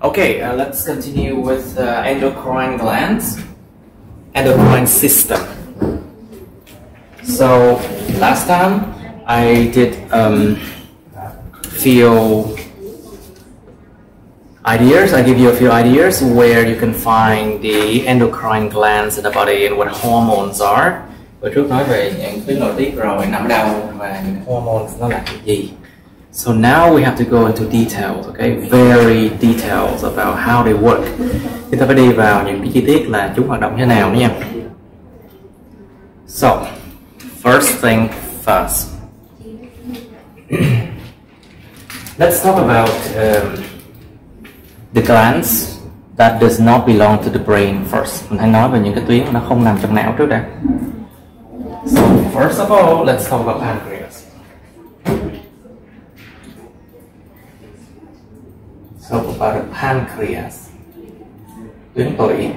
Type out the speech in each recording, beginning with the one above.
Okay, let's continue with endocrine glands, endocrine system. So last time I did few ideas. I give you a few ideas where you can find the endocrine glands in the body and what hormones are. Bữa trước nói về những thứ nội tiết rồi nằm đâu và những hormones nó là cái gì. So now we have to go into details, okay? Very details about how they work. Chúng ta phải đi vào những cái chi tiết là chúng hoạt động thế nào nữa nha. So, first thing first. Let's talk about the glands that does not belong to the brain first. Mình hãy nói về những cái tuyến nó không nằm trong não trước đã. So, first of all, let's talk about pancreas. So about the pancreas, tuyến tụy.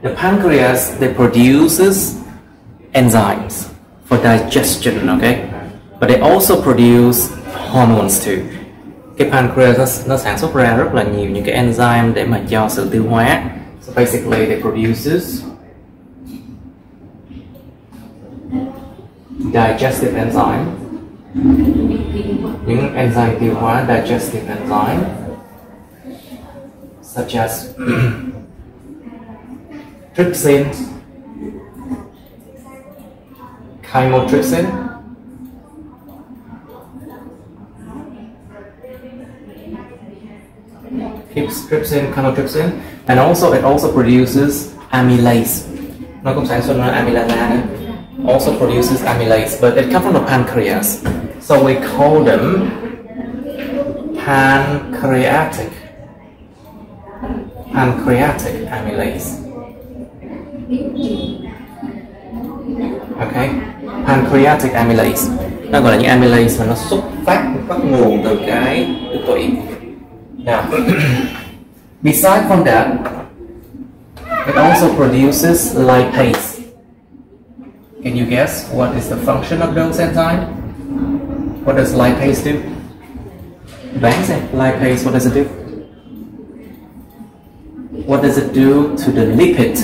The pancreas, they produces enzymes for digestion, okay? But they also produce hormones too. Cái pancreas nó sản xuất ra rất là nhiều những cái enzyme để mà cho sự tiêu hóa. So basically, they produces digestive enzyme, những enzyme tiêu hóa, digestive enzyme, such as trypsin, chymotrypsin, trypsin, chymotrypsin, and also it also produces amylase. Nó cũng sản xuất ra amylase nữa. Also produces amylase, but it comes from the pancreas. So we call them pancreatic amylase. Okay, pancreatic amylase. Nó gọi là những amylase mà nó xuất phát nguồn từ cái tụy. Now, besides from that, it also produces lipase. Can you guess what is the function of those enzymes? What does lipase do? Bang say, lipase, what does it do? What does it do to the lipid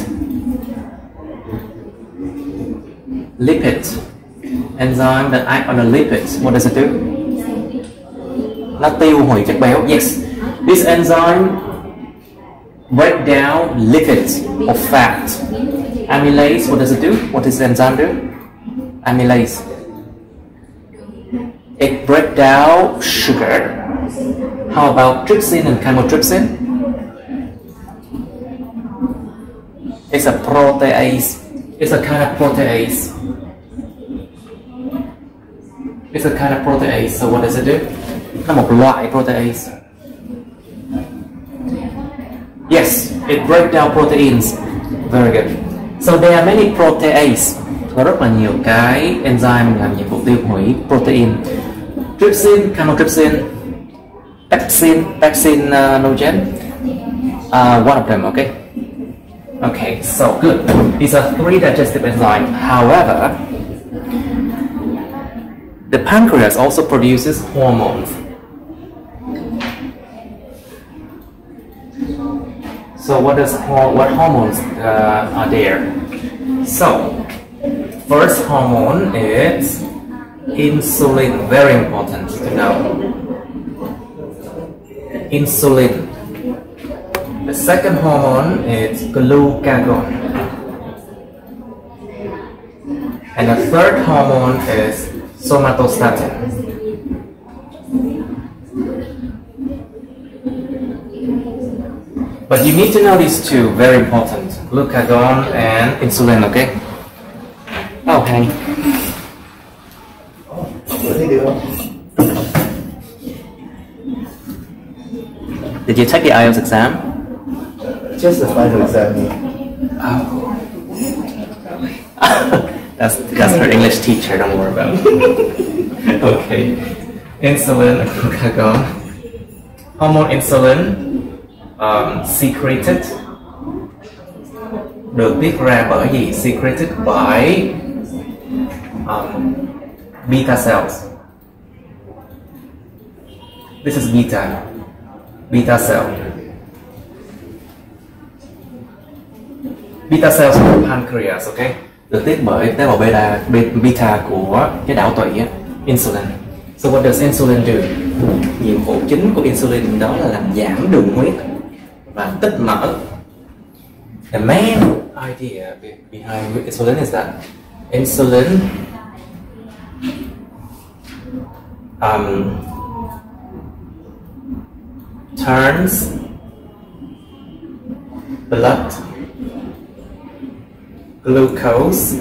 enzyme that act on the lipids? What does it do? Nó tiêu hủy chất béo. Yes, this enzyme break down lipids or fat. Amylase, what does it do? What does the enzyme do? Amylase. It breaks down sugar. How about trypsin and chymotrypsin? It's a protease. It's a kind of protease. It's a kind of protease. So what does it do? Nó một loại protease. Yes, it breaks down proteins. Very good. So there are many protease. Có rất là nhiều cái enzyme làm nhiệm vụ tiêu hủy protein. Trypsin, chymotrypsin, pepsinogen. One of them, okay? Okay, so good. These are three digestive enzymes. However, the pancreas also produces hormones. So what hormones are there? So first hormone is insulin. Very important to know. Insulin. The second hormone is glucagon. And the third hormone is somatostatin. But you need to know these two, very important. Glucagon and insulin, okay? Oh, honey. Did you take the IELTS exam? Just the final exam. Oh. That's her English teacher, don't worry about it. Okay. Insulin, glucagon. Hormone insulin secreted, được tiết ra bởi gì? Secreted by beta cells. This is beta cell. Beta cells của pancreas, okay? Được tiết bởi tế bào beta của cái đảo tụy, insulin. So what does insulin do? Nhiệm vụ chính của insulin đó là làm giảm đường huyết và tích mỡ. The main idea behind insulin is that insulin turns blood glucose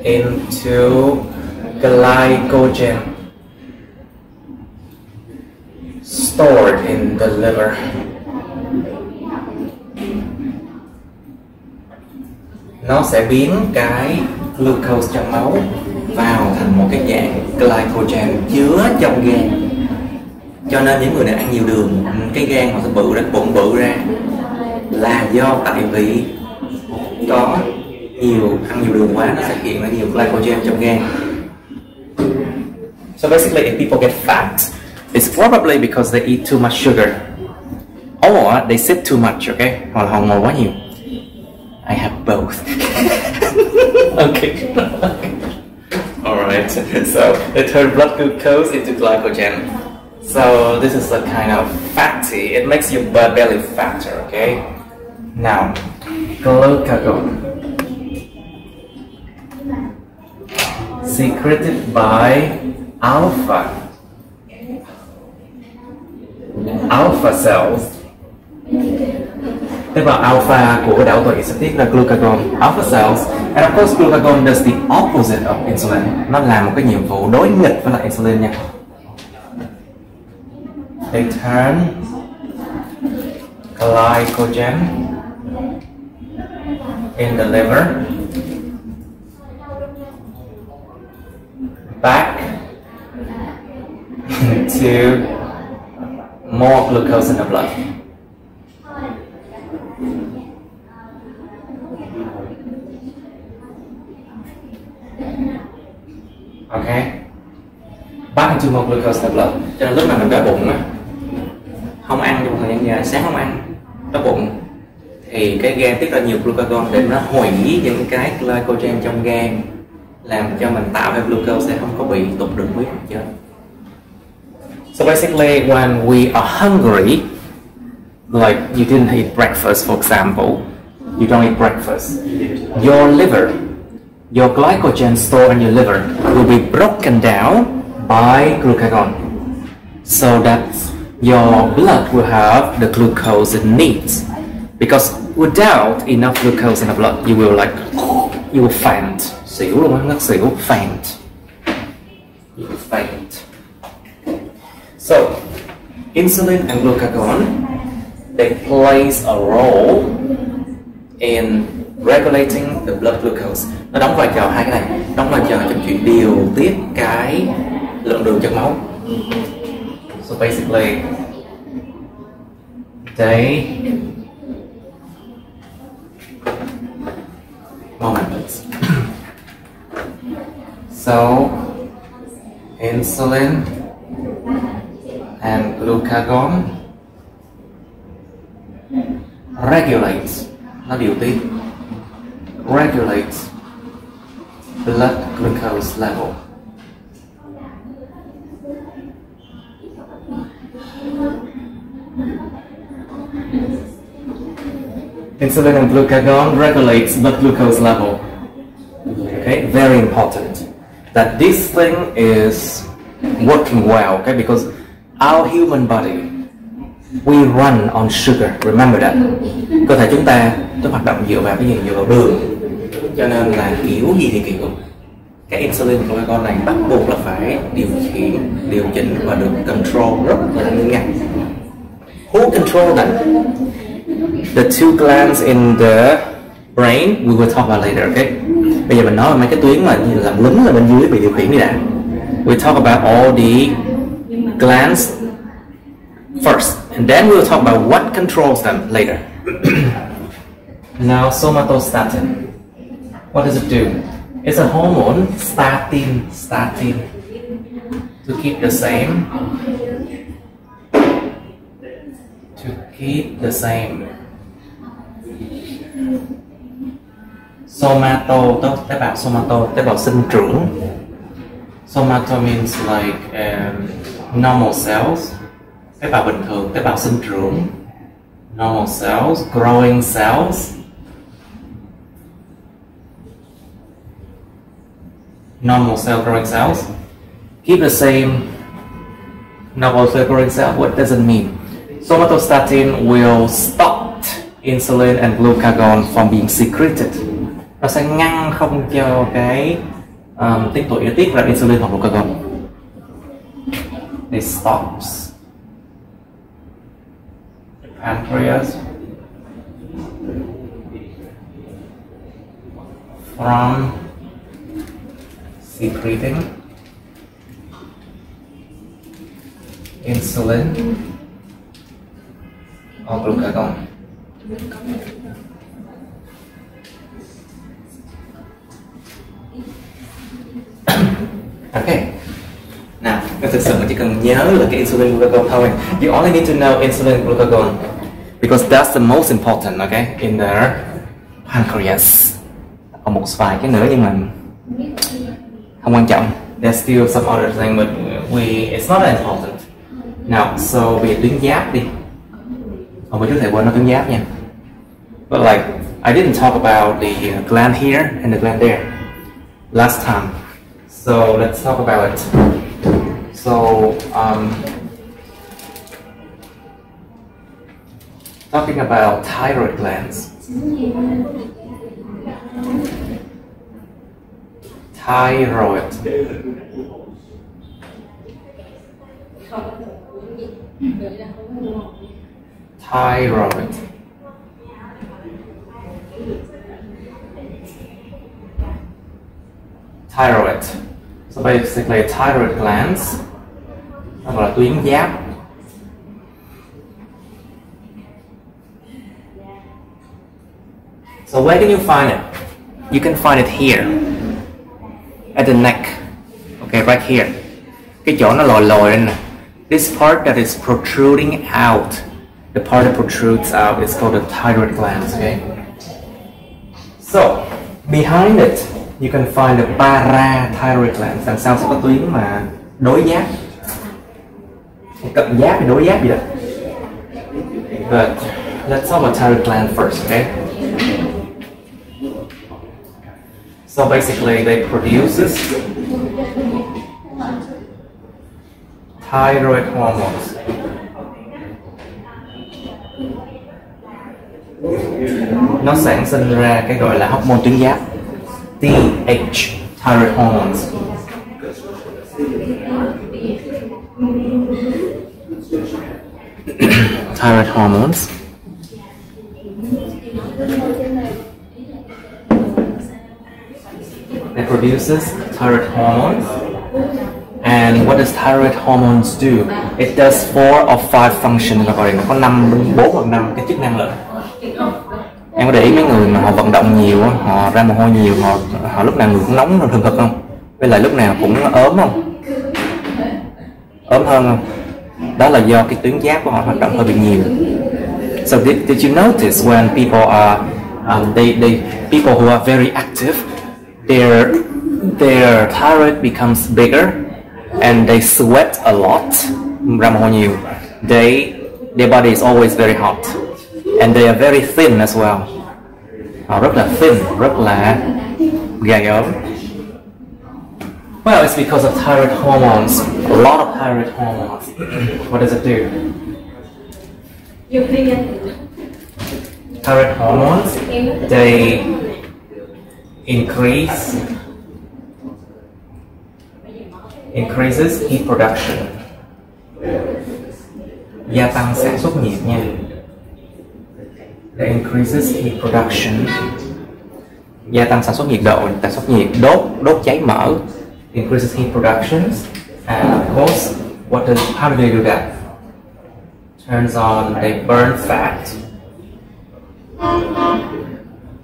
into glycogen stored in the liver. Nó sẽ biến cái glucose trong máu vào thành một cái dạng glycogen chứa trong gan. Cho nên những người nào ăn nhiều đường, cái gan họ sẽ bự ra, bụng bự ra là do tại vì có ăn nhiều đường quá, nó sẽ hiện ra nhiều glycogen trong gan. So basically, if people get fat, it's probably because they eat too much sugar, or they sit too much, okay? Hoặc là họ ngồi quá nhiều. I have both. Okay. Alright. So they turn blood glucose into glycogen. So this is a kind of fatty. It makes your belly fatter, okay? Now, glucagon. Secreted by alpha cells. Tế bào alpha của đảo tụy sẽ tiết ra glucagon, alpha cells, and of course glucagon does the opposite of insulin. Nó làm một cái nhiệm vụ đối nghịch với lại insulin nha. They turn glycogen in the liver back to more glucose in the blood. Okay, back into more glucose in the blood. Cho nên lúc nào mình đói bụng á, không ăn trong thời gian dài, sáng không ăn, đói bụng, thì cái gan tiết ra nhiều glucagon để nó hủy những cái glycogen trong gan, làm cho mình tạo ra glucose sẽ không có bị tụt đường huyết chết. So basically, when we are hungry, like you didn't eat breakfast, for example, you don't eat breakfast, your liver, your glycogen stored in your liver will be broken down by glucagon, so that your blood will have the glucose it needs. Because without enough glucose in the blood, you will faint. Xỉu luôn á, ngất xỉu, faint. You will faint. So, insulin and glucagon, they plays a role in regulating the blood glucose. Nó đóng vai trò hai cái này, đóng vai trò trong chuyện điều tiết cái lượng đường trong máu. So basically, they moment please. So insulin and glucagon regulates, nó điều tiết, regulates blood glucose level. Insulin and glucagon regulates blood glucose level. Okay, very important that this thing is working well. Okay, because our human body, we run on sugar. Remember that. Cơ thể chúng ta nó hoạt động dựa vào cái gì? Dựa vào đường. Cho nên là kiểu gì thì kiểu cái insulin của con này bắt buộc là phải điều chỉnh và được control rất là nghiêm ngặt. Who control that? The two glands in the brain, we will talk about later, okay? Bây giờ mình nói về mấy cái tuyến mà như làm lính là bên dưới bị điều khiển đi đã. We talk about all the glands first, and then we'll talk about what controls them later. Now, somatostatin. What does it do? It's a hormone, statin. to keep the same. To keep the same. Somato, tế bào somato, tế bào sinh trưởng. Somato means like normal cells. Tế bào bình thường, tế bào sinh trưởng. Normal cells, growing cells. Normal cell growing cells. Keep the same normal cell growing cell. What does it mean? Somatostatin will stop insulin and glucagon from being secreted. Nó sẽ ngăn không cho cái tiết tụy tiết ra insulin hoặc glucagon. It stops the pancreas from secreting insulin or glucagon. Okay. Nào, thực sự chỉ cần nhớ là cái insulin glucagon thôi. You only need to know insulin glucagon because that's the most important, okay, in the pancreas. Còn một vài cái nữa nhưng mà không quan trọng. There's still some other thing but it's not that important. Now, so về tuyến giáp đi. Bữa trước thầy quên nói tuyến giáp nha. But like, I didn't talk about the gland here and the gland there last time. So let's talk about it. So, talking about thyroid glands. Thyroid. Thyroid. Thyroid. So basically thyroid glands nó gọi là tuyến giáp. So where can you find it? You can find it here at the neck. Okay, right here. Cái chỗ nó lồi lồi lên nè. This part that is protruding out, the part that protrudes out is called the thyroid glands. Okay. So behind it, you can find the parathyroid glands. Đằng sau sẽ có tuyến mà đối giáp, cận giáp hay đối giáp gì đó. But let's talk about thyroid gland first, okay? So basically, they produces thyroid hormones. Nó sản sinh ra cái gọi là hormone tuyến giáp, TH, thyroid hormones. Thyroid hormones. It produces thyroid hormones. And what does thyroid hormones do? It does 4 or 5 functions. Nó có 4 hoặc 5 cái chức năng lận. Em có để ý mấy người mà họ vận động nhiều, họ ra mồ hôi nhiều, họ lúc nào người cũng nóng thường thực không? Với lại lúc nào cũng ốm không? Ốm hơn không? Đó là do cái tuyến giáp của họ hoạt động hơi bị nhiều. So did you notice when people are people who are very active, their thyroid becomes bigger and they sweat a lot, ra mồ hôi nhiều. Their body is always very hot and they are very thin as well. Họ rất là thin, rất là gầy ốm. Well, it's because of thyroid hormones. A lot of thyroid hormones. What does it do? Thyroid hormones, they increases heat production. Gia tăng sản xuất nhiệt nha. It increases heat production. Gia tăng sản xuất nhiệt độ, sản xuất nhiệt, đốt cháy mỡ. Increases heat productions, and of course, how do they do that? Turns on, they burn fat.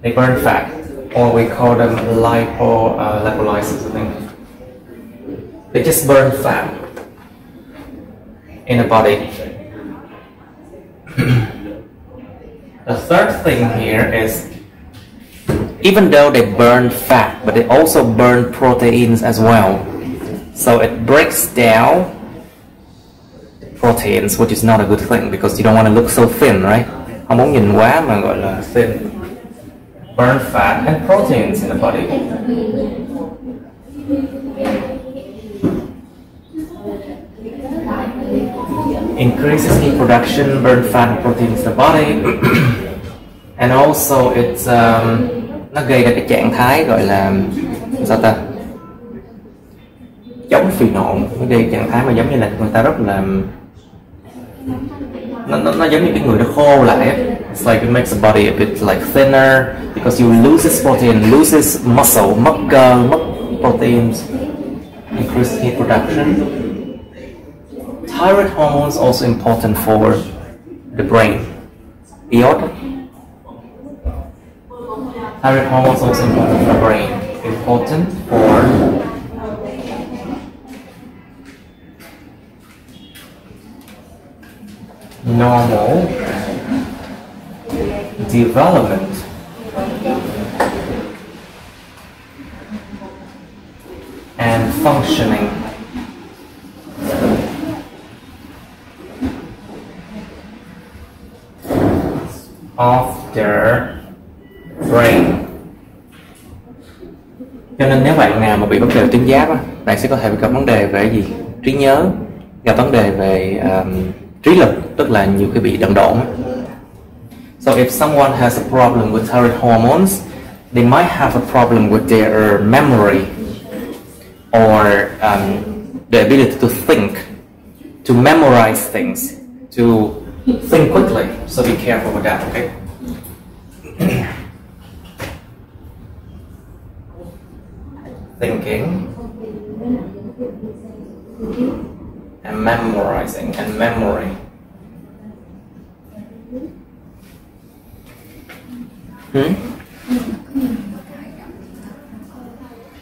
They burn fat, or we call them lipolysis, I think. They just burn fat. in the body. The third thing here is, even though they burn fat, but they also burn proteins as well. So it breaks down proteins, which is not a good thing because you don't want to look so thin, right? Không muốn nhìn quá mà gọi là thin. Burn fat and proteins in the body. Increases heat production, burn fat and proteins in the body. And also it's nó gây ra cái trạng thái gọi là sao ta, chống phì nộn. Nó gây trạng thái mà giống như là người ta rất là nó giống như cái người nó khô lại. It's like it makes the body a bit like thinner because you loses protein, loses muscle, mất cơ, mất proteins. Increased heat production. Thyroid hormones also important for the brain. Iod. Thyroid hormones also important for the brain. Important for normal development and functioning of their brain. Cho nên nếu bạn nào mà bị vấn đề tuyến giáp á, bạn sẽ có thể gặp vấn đề về gì? Trí nhớ, gặp vấn đề về trí lực, tức là nhiều khi bị đần độn. So if someone has a problem with thyroid hormones, they might have a problem with their memory or the ability to think, to memorize things, to think quickly. So be careful with that, okay? Thinking and memorizing and memory.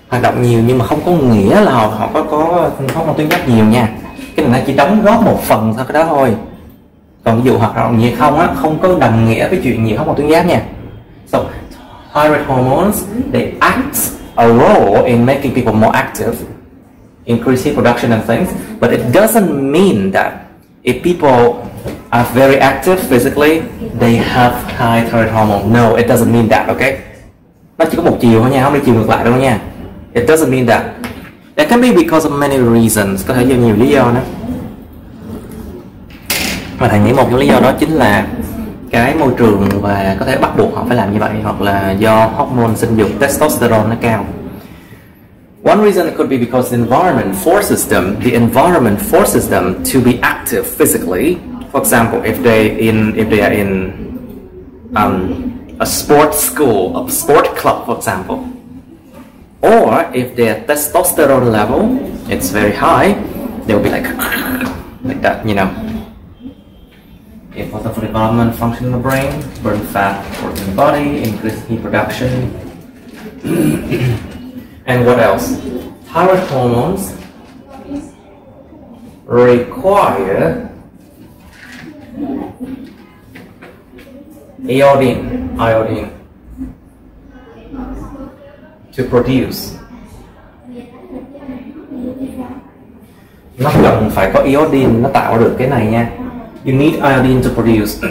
Hoạt động nhiều nhưng mà không có nghĩa là họ có hormone tuyến giáp nhiều nha. Cái này nó chỉ đóng góp một phần thôi, cái đó thôi. Còn ví dụ hoạt động nhiều không á, không có đồng nghĩa với chuyện nhiều hormone tuyến giáp nha. So thyroid hormones, they act a role in making people more active, increase heat production and things, but it doesn't mean that if people are very active physically, they have high thyroid hormone. No, it doesn't mean that, okay? Nó chỉ có một chiều thôi nha, không đi chiều ngược lại đâu nha. It doesn't mean that. That can be because of many reasons, có thể do nhiều lý do nữa. Mà thầy nghĩ một trong lý do đó chính là cái môi trường và có thể bắt buộc họ phải làm như vậy, hoặc là do hormone sinh dục testosterone nó cao. One reason it could be because the environment forces them to be active physically. For example, if they are in a sports school, a sport club, for example, or if their testosterone level it's very high, they'll be like that, you know. Important for development, function in the brain, burn fat, work in the body, increase heat production. And what else? Thyroid hormones require iodine to produce. Nó cần phải có iodine nó tạo được cái này nha. You need iodine to produce.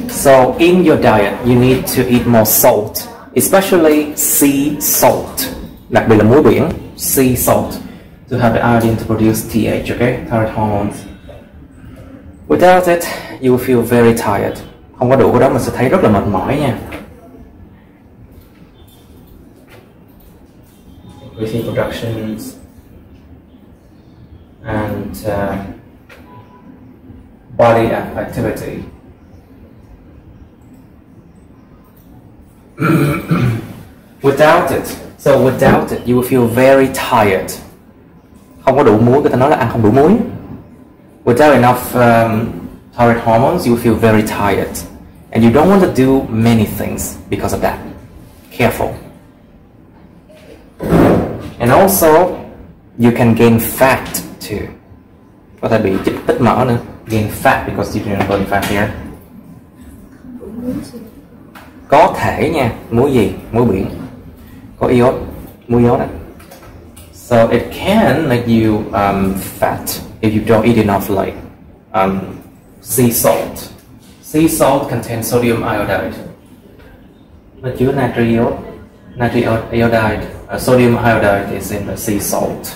So in your diet, you need to eat more salt, especially sea salt. Đặc biệt là muối biển, sea salt, to have the iodine to produce TH, okay? Thyroid hormones. Without it, you will feel very tired. Không có đủ cái đó mình sẽ thấy rất là mệt mỏi nha. Increasing productions and body activity. Without it, you will feel very tired. Không có đủ muối, người ta nói là ăn không đủ muối. Without enough thyroid hormones, you will feel very tired, and you don't want to do many things because of that. Careful. And also, you can gain fat too. For có thể bị tích mỡ nữa, gain fat because you didn't burn fat here. Có thể nha, muối gì? Muối biển, có iốt, muối iốt đấy. So it can make you fat if you don't eat enough like sea salt. Sea salt contains sodium iodide. Nó chứa natri iodide. Sodium iodide is in the sea salt.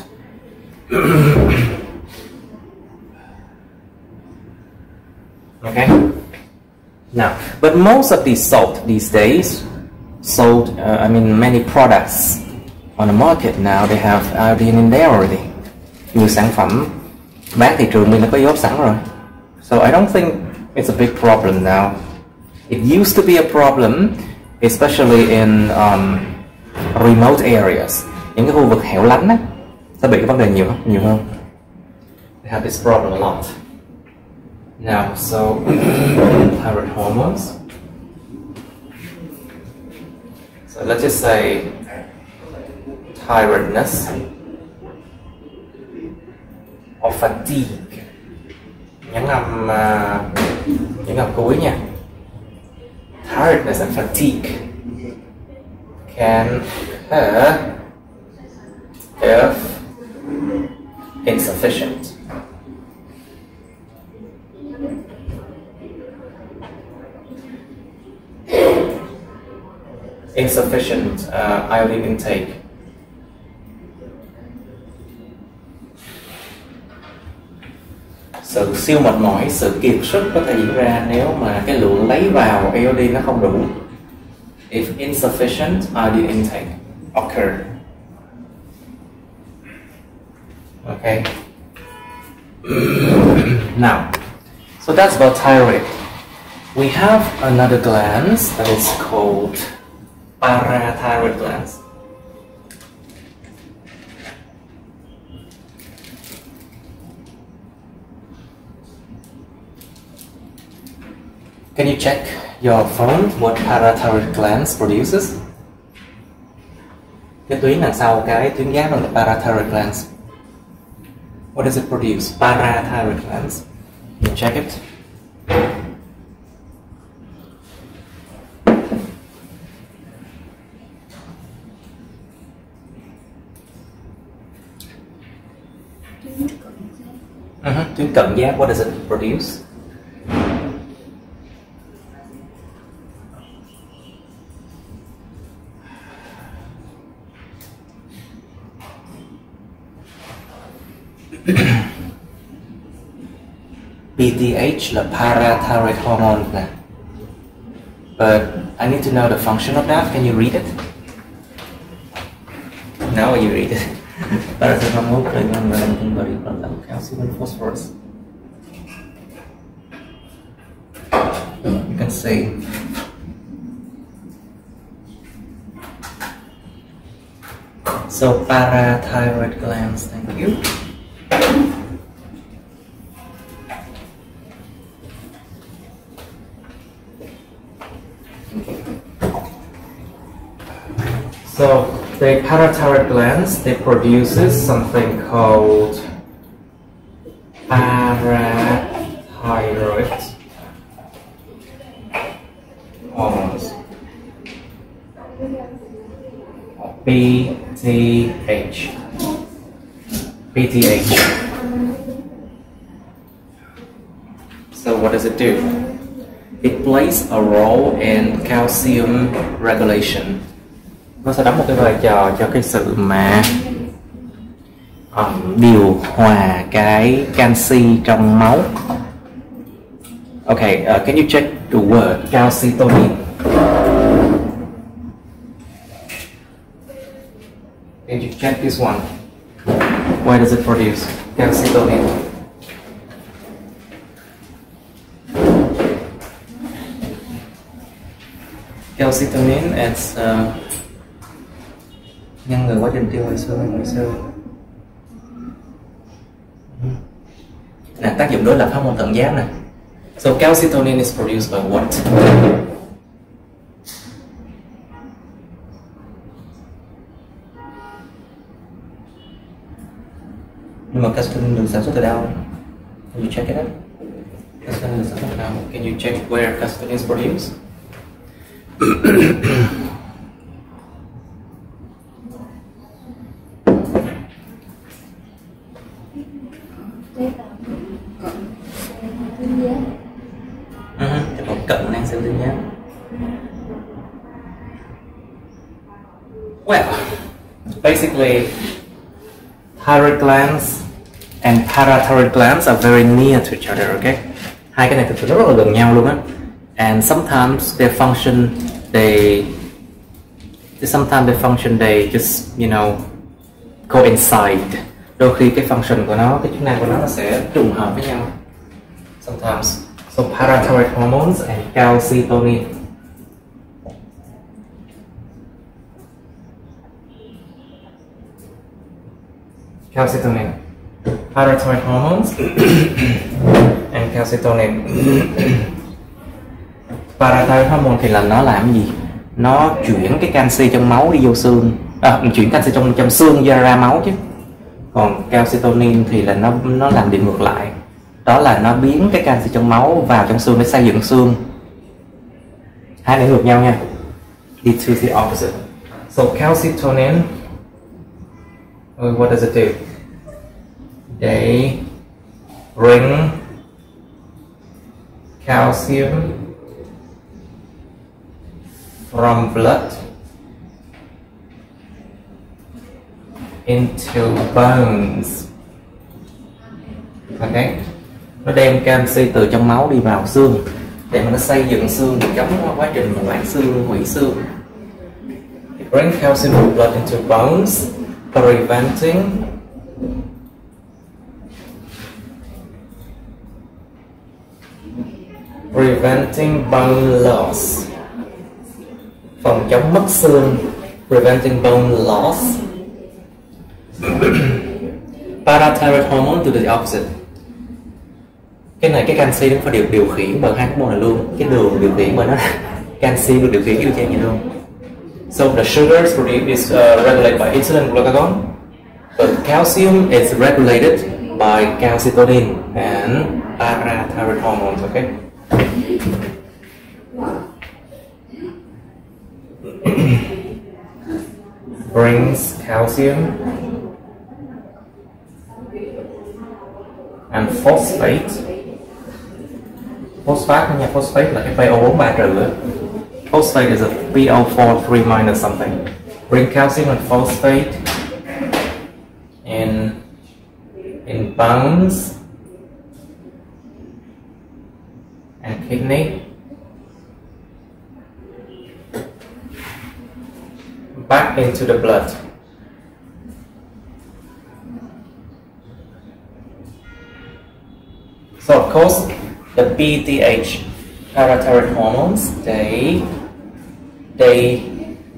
Okay. Now, but most of these salt these days, many products on the market now, they have iodine in there already. Nhiều sản phẩm bán thị trường mình đã có iốt sẵn rồi. So I don't think it's a big problem now. It used to be a problem, especially in remote areas. Những cái khu vực hẻo lánh á, sẽ bị cái vấn đề nhiều hơn. They have this problem a lot. Now, so thyroid hormones. So let's just say tiredness or fatigue. Những ngầm cuối nha. Tiredness and fatigue can occur if insufficient. Insufficient iodine intake. Sự siêu mệt mỏi, sự kiệt sức có thể diễn ra nếu mà cái lượng lấy vào iodine nó không đủ. If insufficient iodine intake occur. Okay. Now, so that's about thyroid. We have another gland that is called parathyroid glands. Can you check your phone what parathyroid glands produces? Cái tuyến đằng sau cái tuyến giáp là parathyroid glands. What does it produce? Parathyroid glands. Can you check it? Tuyến cận giáp, what does it produce? PTH là parathyroid hormone nè. But I need to know the function of that. Can you read it? No, you read it. Parathyroid hormone regulating body level calcium and phosphorus. You can see. So parathyroid glands, thank you. So the parathyroid glands, they produces something called parathyroid hormones, PTH. So what does it do? It plays a role in calcium regulation. Nó sẽ đóng một cái vai trò cho cái sự mà điều hòa cái canxi trong máu. Okay, can you check the word calcitonin? Can you check this one? Why does it produce calcitonin? Calcitonin is ngăn ngừa quá trình tiêu hồi xương. Nè, tác dụng đối lập hormone thận giáp nè. So calcitonin is produced by what? Nhưng mà calcitonin được sản xuất từ đâu? Can you check it out? Can you check where calcitonin is produced? Cận đang xem tin nhé. Well, basically, thyroid glands and parathyroid glands are very near to each other, okay? Hai cái này thực sự rất là gần nhau luôn á. And sometimes their function, they just, you know, coincide. Đôi khi cái function của nó, cái chức năng của nó sẽ trùng hợp với nhau. Sometimes. So parathyroid hormones and calcitonin. Calcitonin. Parathyroid hormones and calcitonin. Parathyroid hormone thì là nó làm gì? Nó chuyển cái canxi trong máu đi vô xương, chuyển canxi trong xương ra máu chứ. Còn calcitonin thì là nó làm điều ngược lại. Đó là nó biến cái canxi trong máu vào trong xương để xây dựng xương. Hai này ngược nhau nha. The two is the opposite. So calcitonin, what does it do? They bring calcium from blood into bones. Okay. Nó đem canxi từ trong máu đi vào xương để mà nó xây dựng xương, chống quá trình loãng xương, hủy xương. It brings calcium from blood into bones, preventing bone loss. Phòng chống mất xương, preventing bone loss. Parathyroid hormone do the opposite. Cái này cái canxi nó phải điều khiển bởi hai hormone này luôn. Cái đường điều khiển bởi nó canxi được điều khiển y chang vậy luôn. So the sugars produced is regulated by insulin and glucagon, but calcium is regulated by calcitonin and parathyroid hormones. Okay. Brings calcium and phosphate. Phosphate là cái PO4 trừ. Phosphate is a PO4 3 minus something. Bring calcium and phosphate in bones and kidney. Back into the blood. So of course, the PTH, parathyroid hormones, they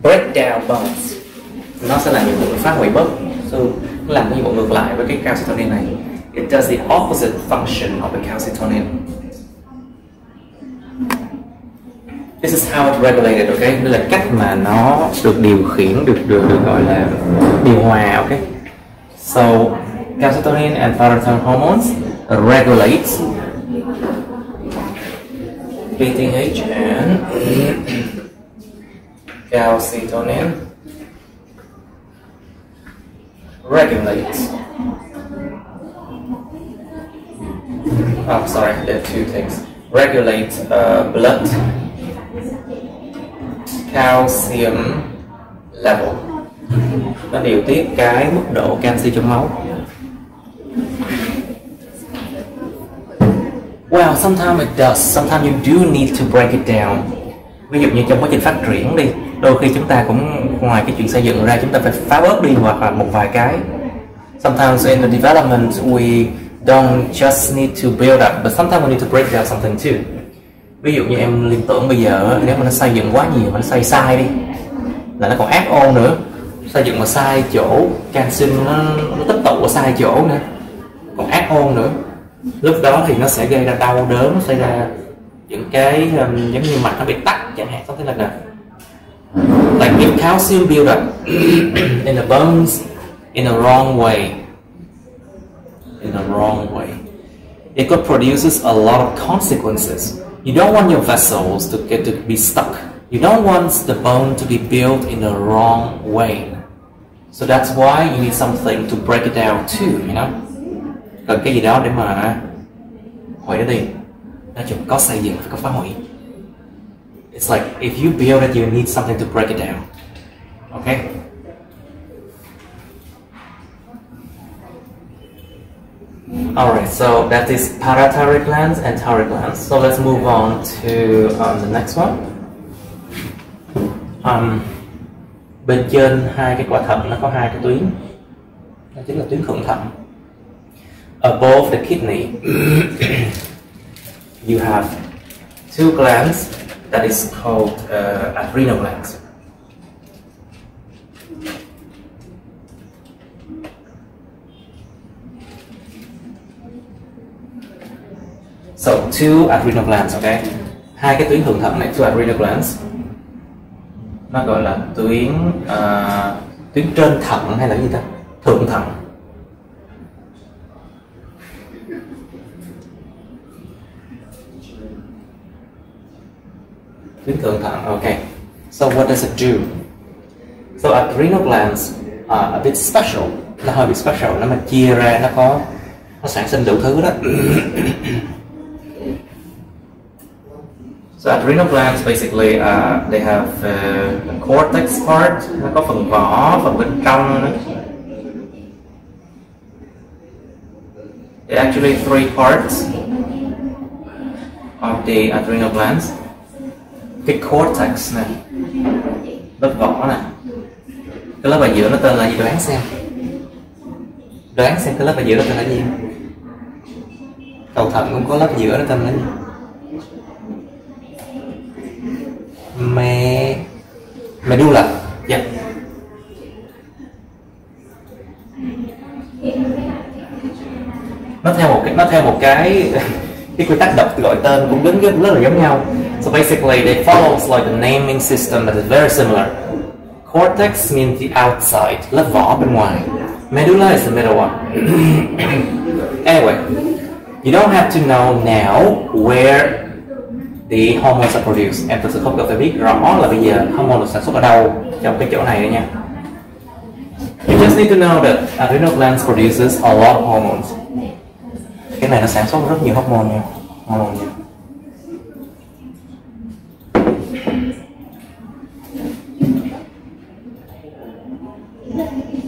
break down bones. Nó sẽ làm nhiệm vụ phá hủy bớt xương, nó làm nhiệm vụ ngược lại với cái calcitonin này. It does the opposite function of the calcitonin. This is how it's regulated, okay? Đây là cách mà nó được điều khiển, được gọi là điều hòa, okay? So calcitonin and parathyroid hormones regulates PTH and calcitonin regulates. Oh, sorry, there are two things. Regulate blood calcium level. Nó điều tiết cái mức độ canxi trong máu. Well, sometimes it does. Sometimes you do need to break it down. Ví dụ như trong quá trình phát triển đi, đôi khi chúng ta cũng ngoài cái chuyện xây dựng ra, chúng ta phải phá bớt đi hoặc là một vài cái. Sometimes in the development we don't just need to build up, but sometimes we need to break down something too. Ví dụ như em liên tưởng bây giờ nếu mà nó xây dựng quá nhiều mà nó xây sai đi là nó còn ác ôn nữa. Xây dựng mà sai chỗ, canxi nó tích tụ ở sai chỗ nữa, còn ác ôn nữa. Lúc đó thì nó sẽ gây ra đau đớn, xảy ra những cái giống như mạch nó bị tắc chẳng hạn, something like that. Like if calcium build up in the bones in a wrong way, it could produces a lot of consequences. You don't want your vessels to be stuck. You don't want the bone to be built in the wrong way. So that's why you need something to break it down too, you know. Cần cái gì đó để mà hủy nó đi. Nói chung có xây dựng phải có phá hủy. It's like if you build it, you need something to break it down. Okay. Alright, so that is parathyroid glands and thyroid glands. So let's move on to the next one. Bên trên hai cái quả thận nó có hai cái tuyến, đó chính là tuyến thượng thận. Above the kidney, you have two glands that is called adrenal glands. So two adrenal glands, okay? Hai cái tuyến thượng thận này, two adrenal glands. Nó gọi là tuyến trên thận hay là gì ta? Thượng thận. Tuyến thượng thận, okay. So what does it do? So adrenal glands are a bit special. Nó hơi bị special, nó mà chia ra nó sản sinh đủ thứ đó. So adrenal glands basically they have the cortex part, nó có phần vỏ, phần bên trong nữa. There are actually three parts of the adrenal glands. Cái cortex này, lớp vỏ này, cái lớp ở giữa nó tên là gì, đoán xem cái lớp ở giữa nó tên là gì. Cầu thận cũng có lớp giữa nó tên là gì. Medulla. Yeah. Nó theo một cái quy tắc đọc gọi tên cũng rất là giống nhau. So basically they follow like the naming system that is very similar. Cortex means the outside, lớp vỏ bên ngoài. Medulla is the middle one. Anyway, you don't have to know now where the hormones are produced. Em thực sự không cần phải biết rõ là bây giờ hormone được sản xuất ở đâu trong cái chỗ này nữa nha. You just need to know that adrenal glands produces a lot of hormones. Cái này nó sản xuất rất nhiều hormone nha.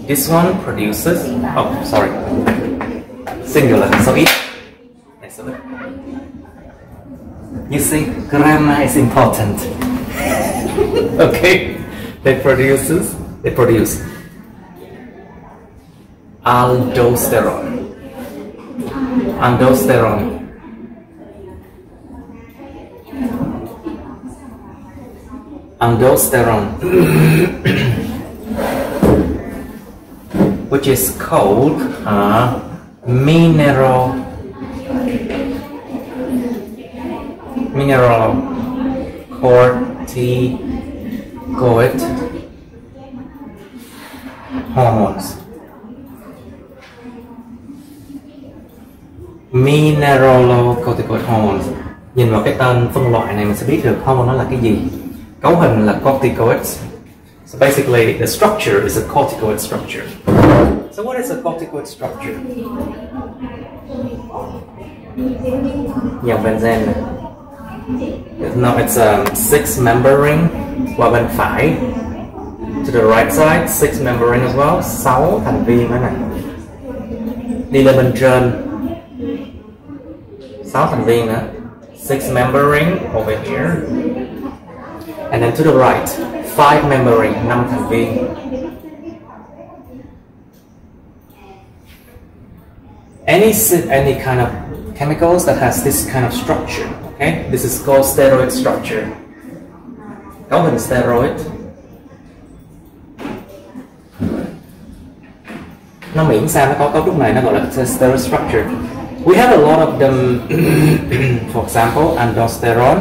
This one produces, singular, so it. You see, grammar is important. Okay, they produce aldosterone. Which is called mineralocorticoid hormones. Mineralocorticoid hormones. Nhìn vào cái tên phân loại này mình sẽ biết được hormone nó là cái gì. Cấu hình là corticoids. So basically the structure is a corticoid structure. So what is a corticoid structure? Dòng benzene này. No, it's a six member ring qua bên phải. To the right side, six member ring as well. 6 thành viên đó này. Đi lên bên trên 6 thành viên nữa. Six member ring over here. And then to the right, 5 member ring, 5 thành viên. Any kind of chemicals that has this kind of structure, okay? This is called steroid structure. Cấu hình steroid. Nó miễn sao nó có cấu trúc này, nó gọi là steroid structure. We have a lot of them. For example, aldosterone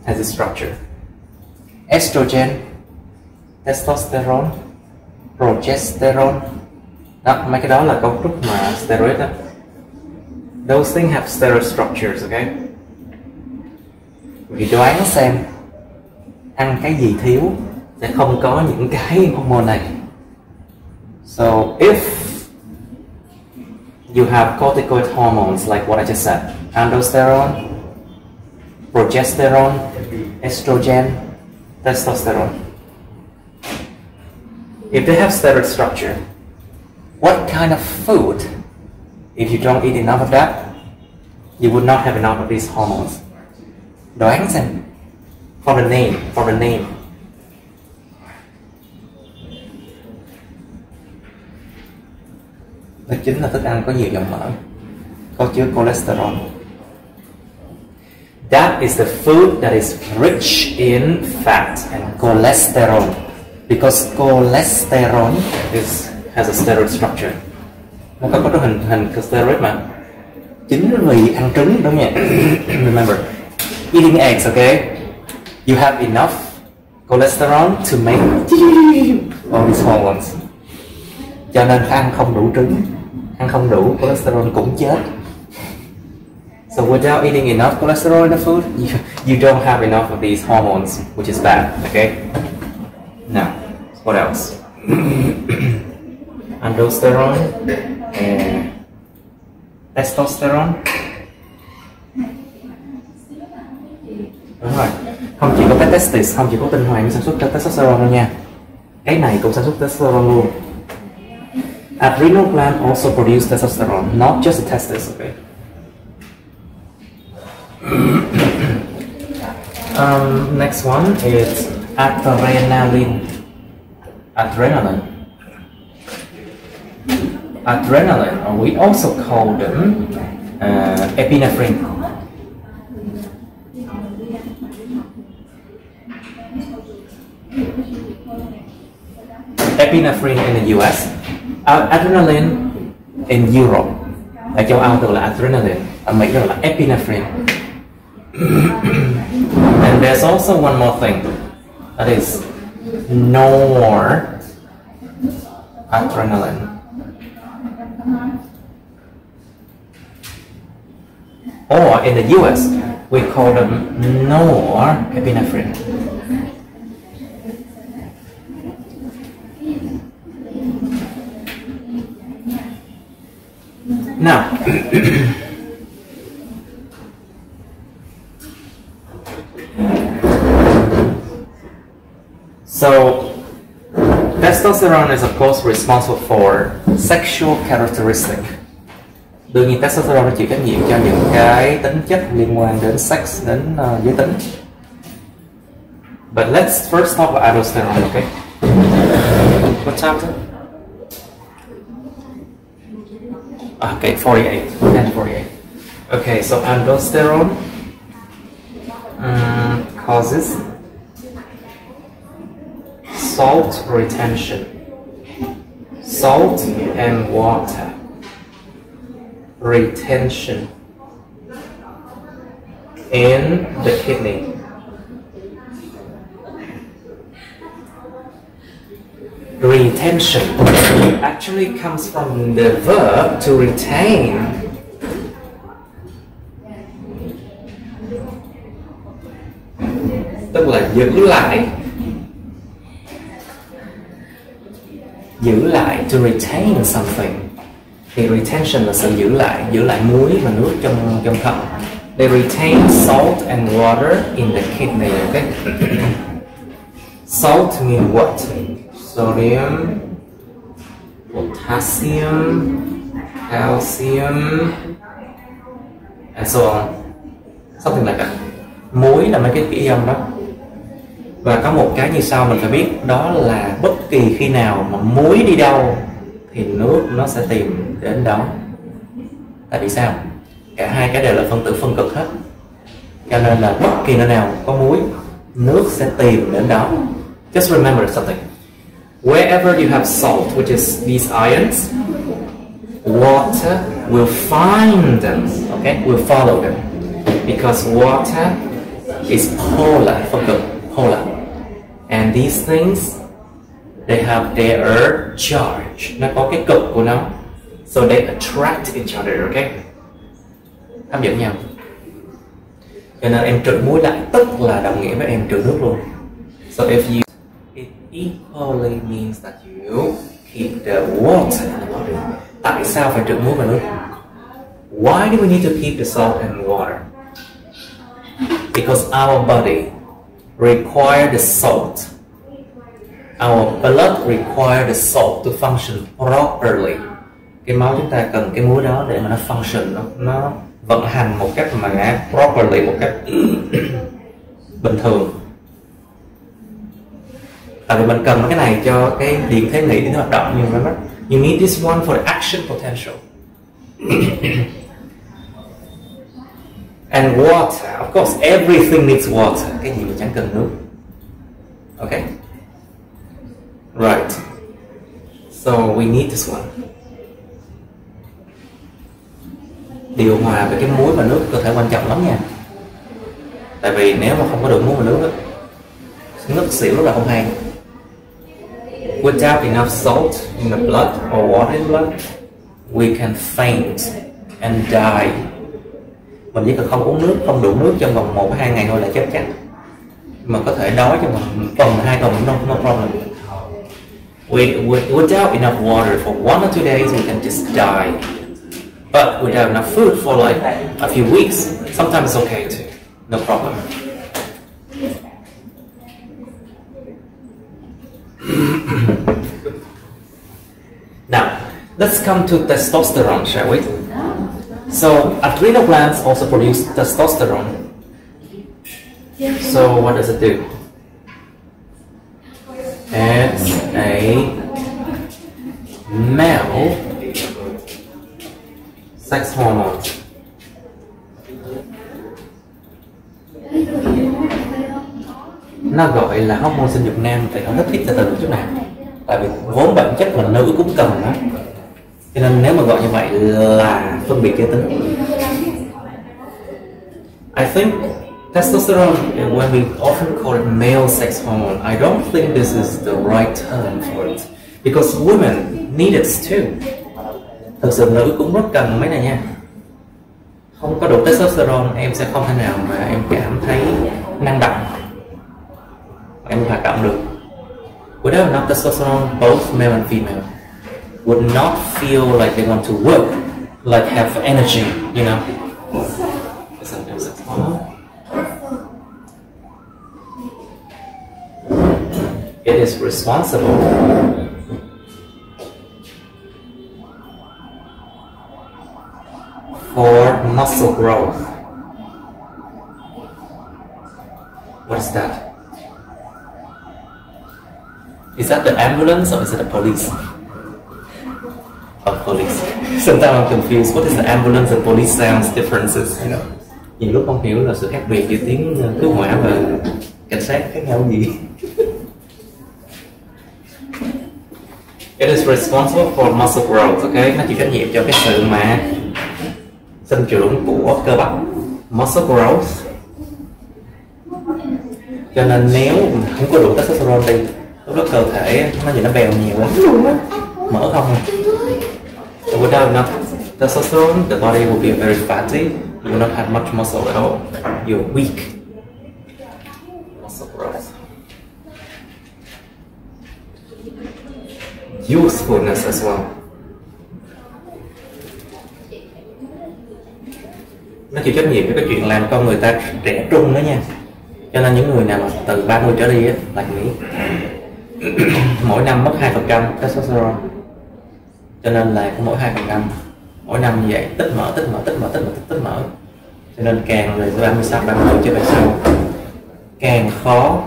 has this structure. Estrogen, testosterone, progesterone. Đó, mấy cái đó là cấu trúc mà steroid đó. Those things have steroid structures, okay? Vì đoán xem ăn cái gì thiếu sẽ không có những cái hormone này. So if you have corticoid hormones like what I just said, aldosterone, progesterone, estrogen, testosterone, if they have steroid structure, what kind of food, if you don't eat enough of that, you would not have enough of these hormones? Đoán xem. For the name. Đó chính là thức ăn có nhiều dầu mỡ, có chứa cholesterol. That is the food that is rich in fat and cholesterol, because cholesterol has a steroid structure. Nó có hình steroid mà. Chính vì ăn trứng đúng nhỉ? Remember, eating eggs, okay? You have enough cholesterol to make all these hormones. Cho nên ăn không đủ trứng, ăn không đủ cholesterol cũng chết. So without eating enough cholesterol in the food, you don't have enough of these hormones, which is bad, okay? Now, what else? Aldosterone and testosterone. Đúng rồi, không chỉ có cái testis, không chỉ có tinh hoàng sản xuất testosterone đâu nha. Cái này cũng sản xuất testosterone luôn. Adrenal gland also produce testosterone, not just the testis, okay? Next one is adrenaline. Adrenaline, or we also call them epinephrine. Epinephrine in the US, adrenaline in Europe. Ở châu Âu tức là adrenaline, ở Mỹ tức là epinephrine. And there's also one more thing, that is noradrenaline. Or in the US, we call them norepinephrine. Now, so testosterone is of course responsible for sexual characteristic. Đương nhiên testosterone nó chịu trách nhiệm cho những cái tính chất liên quan đến sex, đến giới tính. But let's first talk about aldosterone, okay? What time is it? Okay, 48, 10:48. Okay, so aldosterone causes salt retention, salt and water retention in the kidney. Retention actually comes from the verb to retain. Tức là giữ lại. Giữ lại, to retain something. Thì retention là sự giữ lại muối và nước trong thận. They retain salt and water in the kidney, okay? Salt means what? Sodium, potassium, calcium, and so on. Something like that. Muối là mấy cái kỹ âm đó. Và có một cái như sau mình phải biết, đó là bất kỳ khi nào mà muối đi đâu thì nước nó sẽ tìm đến đó. Tại vì sao? Cả hai cái đều là phân tử phân cực hết. Cho nên là bất kỳ nơi nào có muối, nước sẽ tìm đến đó. Just remember something. Wherever you have salt, which is these ions, water will find them, okay? Will follow them. Because water is polar, phân cực, polar. And these things, they have their charge. Nó có cái cực của nó. So they attract each other, okay? hấp dẫn nhau. Cho nên em trữ muối lại tức là đồng nghĩa với em trữ nước luôn. So if you, it equally means that you keep the water in the body. Tại sao phải trữ muối và nước? Why do we need to keep the salt and water? Because our body requires the salt. Our blood requires the salt to function properly. Cái máu chúng ta cần cái muối đó để mà nó function, nó vận hành một cách mà properly, một cách bình thường. Tại vì mình cần cái này cho cái điện thế nghĩ để nó hoạt động. Nhưng mà you need this one for the action potential. And water, of course, everything needs water. Cái gì mà chẳng cần nước. Okay. Right. So we need this one. Điều hòa về cái muối và nước cơ thể quan trọng lắm nha. Tại vì nếu mà không có được muối và nước đó, ngất xỉu rất là không hay. Without enough salt in the blood or water in the blood, we can faint and die. Mình chỉ cần không uống nước, không đủ nước trong vòng 1-2 ngày thôi là chết chắc. Mà có thể đói trong vòng tuần 2 tuần no problem. Without enough water for 1 or 2 days, we can just die. But without enough food for like a few weeks, sometimes it's okay too. No problem. Now, let's come to testosterone, shall we? So, adrenal glands also produce testosterone. So, what does it do? It's a male sex hormone. Nó gọi là hormone sinh dục nam, thì không thích thiết ra từ chút nào. Tại vì vốn bản chất là nữ cũng cần nó. Cho nên nếu mà gọi như vậy là phân biệt giới tính. I think testosterone, when we often call it male sex hormone, I don't think this is the right term for it. Because women need it too. Thực sự nữ cũng rất cần mấy này nha. Không có đủ testosterone em sẽ không thể nào mà em cảm thấy năng động, em hoạt động được. Without enough testosterone, both male and female would not feel like they want to work, like have energy, you know. It is responsible for muscle growth. What is that? Is that the ambulance or is it the police? Oh, police. Sometimes I'm confused. What is the ambulance and police sounds differences? You know, nhiều lúc không hiểu là sự khác biệt giữa tiếng cứu hỏa và cảnh sát khác nhau gì. It is responsible for muscle growth. Okay, nó chịu trách nhiệm cho cái sự mà sinh trưởng của cơ bắp, muscle growth. Cho nên nếu không có đủ testosterone thì lúc đó cơ thể nó gì nó bèo nhiều lắm, mỡ không. So without enough testosterone, the body will be very fatty. You will not have much muscle at all. You're weak. Muscle growth. Usefulness as well. Nó chịu trách nhiệm với cái chuyện làm con người ta trẻ trung đó nha. Cho nên những người nào mà từ 30 trở đi á, là nghĩ mỗi năm mất 2% testosterone. Cho nên là mỗi 2%, mỗi năm như vậy tích mỡ. Cho nên càng là 36, 30 trở về sau càng khó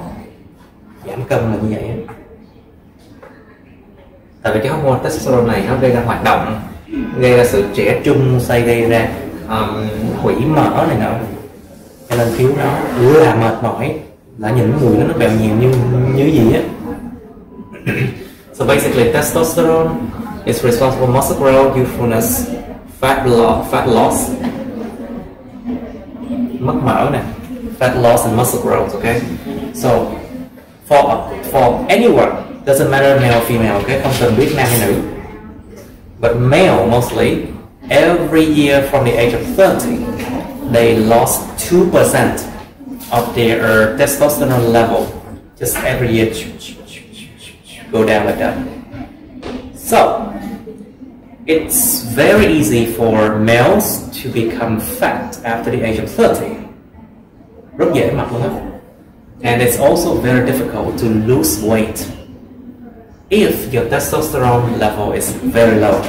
giảm cân là như vậy á. Tại vì cái hormone testosterone này nó gây ra hoạt động, gây ra sự trẻ trung, gây ra hủy mỡ này nọ. Cho nên thiếu nó là mệt mỏi, là nhìn người nó bèo nhiều như gì á. So basically testosterone is responsible for muscle growth, youthfulness, fat loss, mất mỡ nè, fat loss and muscle growth. Okay, so for anyone, doesn't matter male or female. Okay, không cần biết nam hay nữ, but male mostly every year from the age of 30, they lost 2% of their testosterone level. Just every year go down like that. So it's very easy for males to become fat after the age of 30. Rất dễ mập luôn á. And it's also very difficult to lose weight if your testosterone level is very low.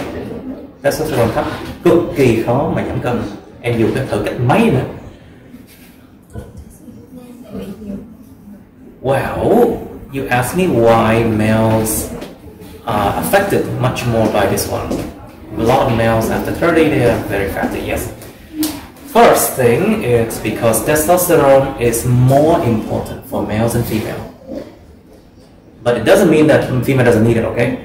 Testosterone thấp cực kỳ khó mà giảm cân. Em dùng cái thử cách mấy nữa. Well, you asked me why males are affected much more by this one. A lot of males after 30, they are very fatty, yes. First thing is because testosterone is more important for males and female. But it doesn't mean that female doesn't need it, okay?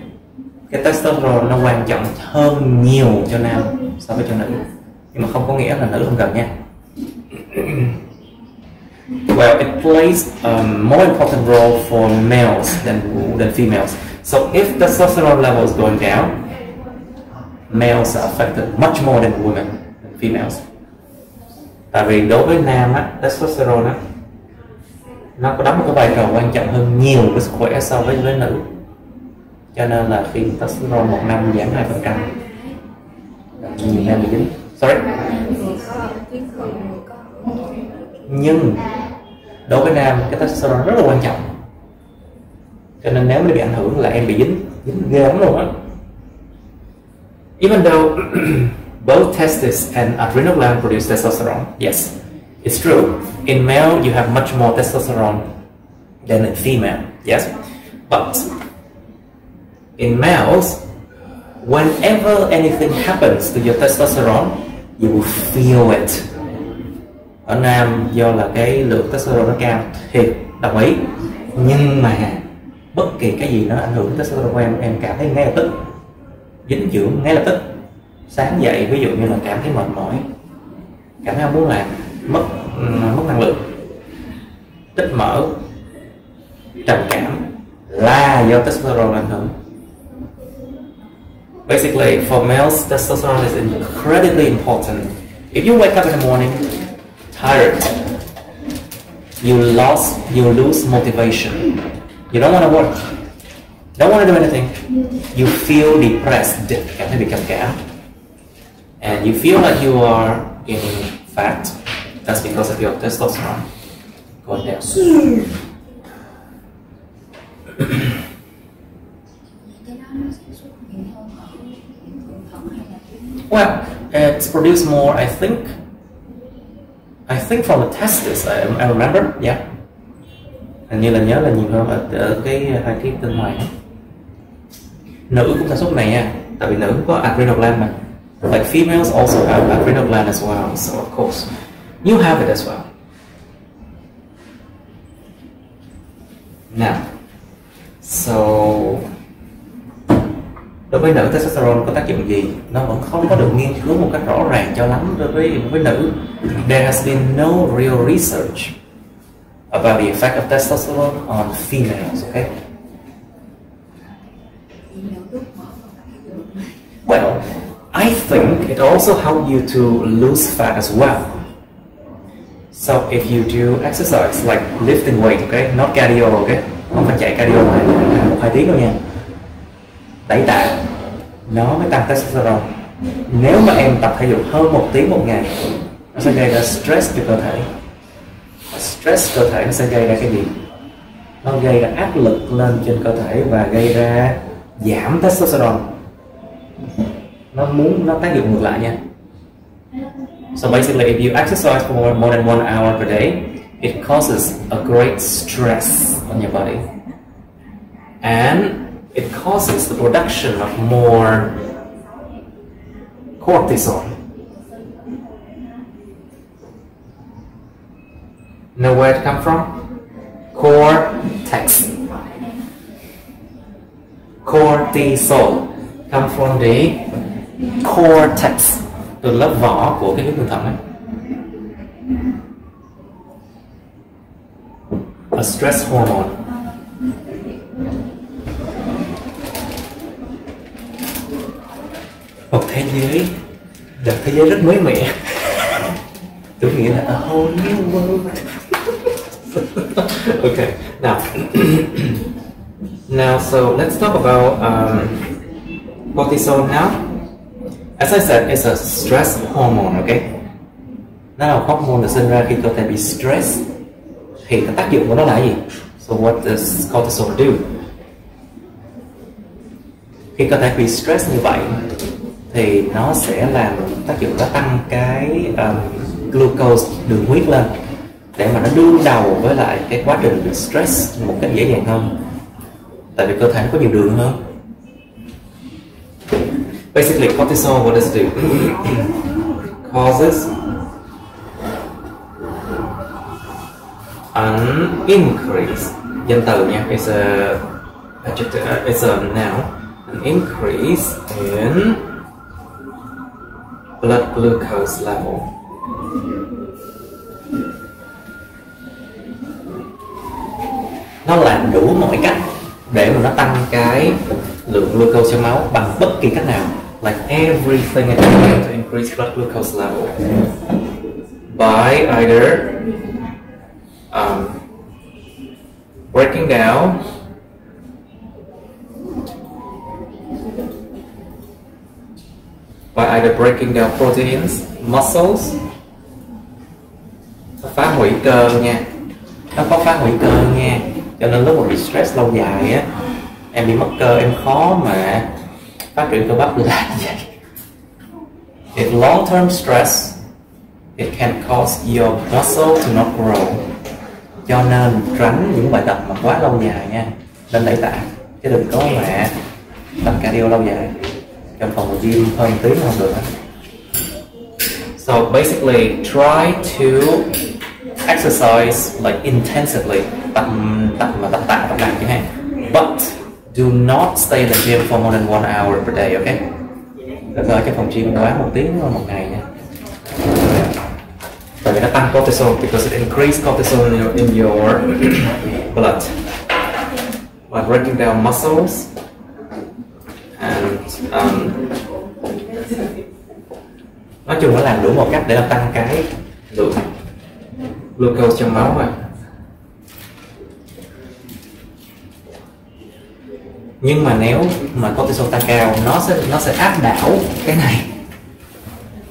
Cái testosterone nó quan trọng hơn nhiều cho nam so với cho nữ. Nhưng mà không có nghĩa là nữ không cần nha. Well, it plays a more important role for males than females. So if testosterone level is going down, males are affected much more than women than females. Tại vì đối với nam á, testosterone á, nó có đóng một cái vai trò quan trọng hơn nhiều với sức khỏe so với nữ. Cho nên là khi testosterone một năm giảm 2%, nhiều nam bị dính. Sorry. Nhưng đối với nam cái testosterone rất là quan trọng. Cho nên nếu nó bị ảnh hưởng là em bị dính ghê lắm luôn á. Even though both testes and adrenal gland produce testosterone, yes, it's true. In male, you have much more testosterone than in female, yes. But in males, whenever anything happens to your testosterone, you will feel it. Ở nam do là cái lượng testosterone nó cao thì đồng ý, nhưng mà bất kỳ cái gì nó ảnh hưởng đến testosterone của em cảm thấy ngay lập tức, dinh dưỡng ngay lập tức. Sáng dậy ví dụ như là cảm thấy mệt mỏi, cảm thấy không muốn làm, mất năng lượng, tích mỡ, trầm cảm là do testosterone ảnh hưởng. Basically, for males, testosterone is incredibly important. If you wake up in the morning tired, you lose motivation. You don't want to work, don't want to do anything. You feel depressed, cảm thấy bị trầm cảm. And you feel like you are gaining fat. That's because of your testosterone going down. Well, it's produced more, I think from the testes. I remember, yeah. Hình như là nhớ là nhiều hơn ở cái hai cái bên ngoài. Nữ cũng sản xuất này nha, tại vì nữ cũng có adrenal gland mà. Like females also have adrenal gland as well, so of course you have it as well. Now, so đối với nữ testosterone có tác dụng gì? Nó vẫn không có được nghiên cứu một cách rõ ràng cho lắm đối với nữ. There has been no real research about the effect of testosterone on females. Okay. Well, I think it also helps you to lose fat as well. So if you do exercise like lifting weight, okay, not cardio, okay, không phải chạy cardio mà 1-2 tiếng đâu nha. Đẩy tạ nó mới tăng testosterone. Nếu mà em tập thể dục hơn 1 tiếng một ngày, nó sẽ gây ra stress cho cơ thể. Stress cơ thể nó sẽ gây ra cái gì? Nó gây ra áp lực lên trên cơ thể và gây ra giảm testosterone. Nó tác dụng ngược lại nha. So basically, if you exercise for more than 1 hour per day, it causes a great stress on your body, and it causes the production of more cortisol. Know where it comes from? Cortex. Cortisol come from the cortex, từ lớp vỏ của cái huyết tương thận ấy. A stress hormone. Một thế giới Được thế giới rất mới mẻ. Tôi nghĩ là a whole new world. Okay, now so let's talk about cortisol now. As I said, it's a stress hormone, okay? Nó là hormone được sinh ra khi cơ thể bị stress. Thì cái tác dụng của nó là gì? So what does cortisol do? Khi cơ thể bị stress như vậy thì nó sẽ làm tác dụng nó tăng cái glucose, đường huyết lên để mà nó đương đầu với lại cái quá trình bị stress một cách dễ dàng hơn, tại vì cơ thể nó có nhiều đường hơn. Basically, cortisol, what does it do? Causes an increase. Danh từ nha, it's a adjective, it's a noun. An increase in blood glucose level. Nó làm đủ mọi cách để mà nó tăng cái lượng glucose trong máu bằng bất kỳ cách nào. Like everything it can to increase blood glucose level by either breaking down proteins, muscles. Nó phá hủy cơ nha, nó có phá hủy cơ nha, cho nên lúc mà bị stress lâu dài á, em bị mất cơ, em khó mà phát triển cơ bắp là vậy. If long-term stress, it can cause your muscle to not grow. Cho nên tránh những bài tập mà quá lâu dài nha, nên đẩy tạ, chứ đừng có mà tập cardio lâu dài trong phòng gym hơn tiếng không được. So basically, try to exercise like intensively, tập tạ tập nặng chẳng hạn. But do not stay in the gym for more than 1 hour per day, okay? Đừng ở cái phòng gym quá 1 tiếng một ngày nha. Tại vì nó tăng cortisol, because it increases cortisol in your blood by breaking down muscles and nói chung nó làm đủ một cách để làm tăng cái lượng glucose trong máu mà. Nhưng mà nếu mà cortisol tăng cao, nó sẽ áp đảo cái này.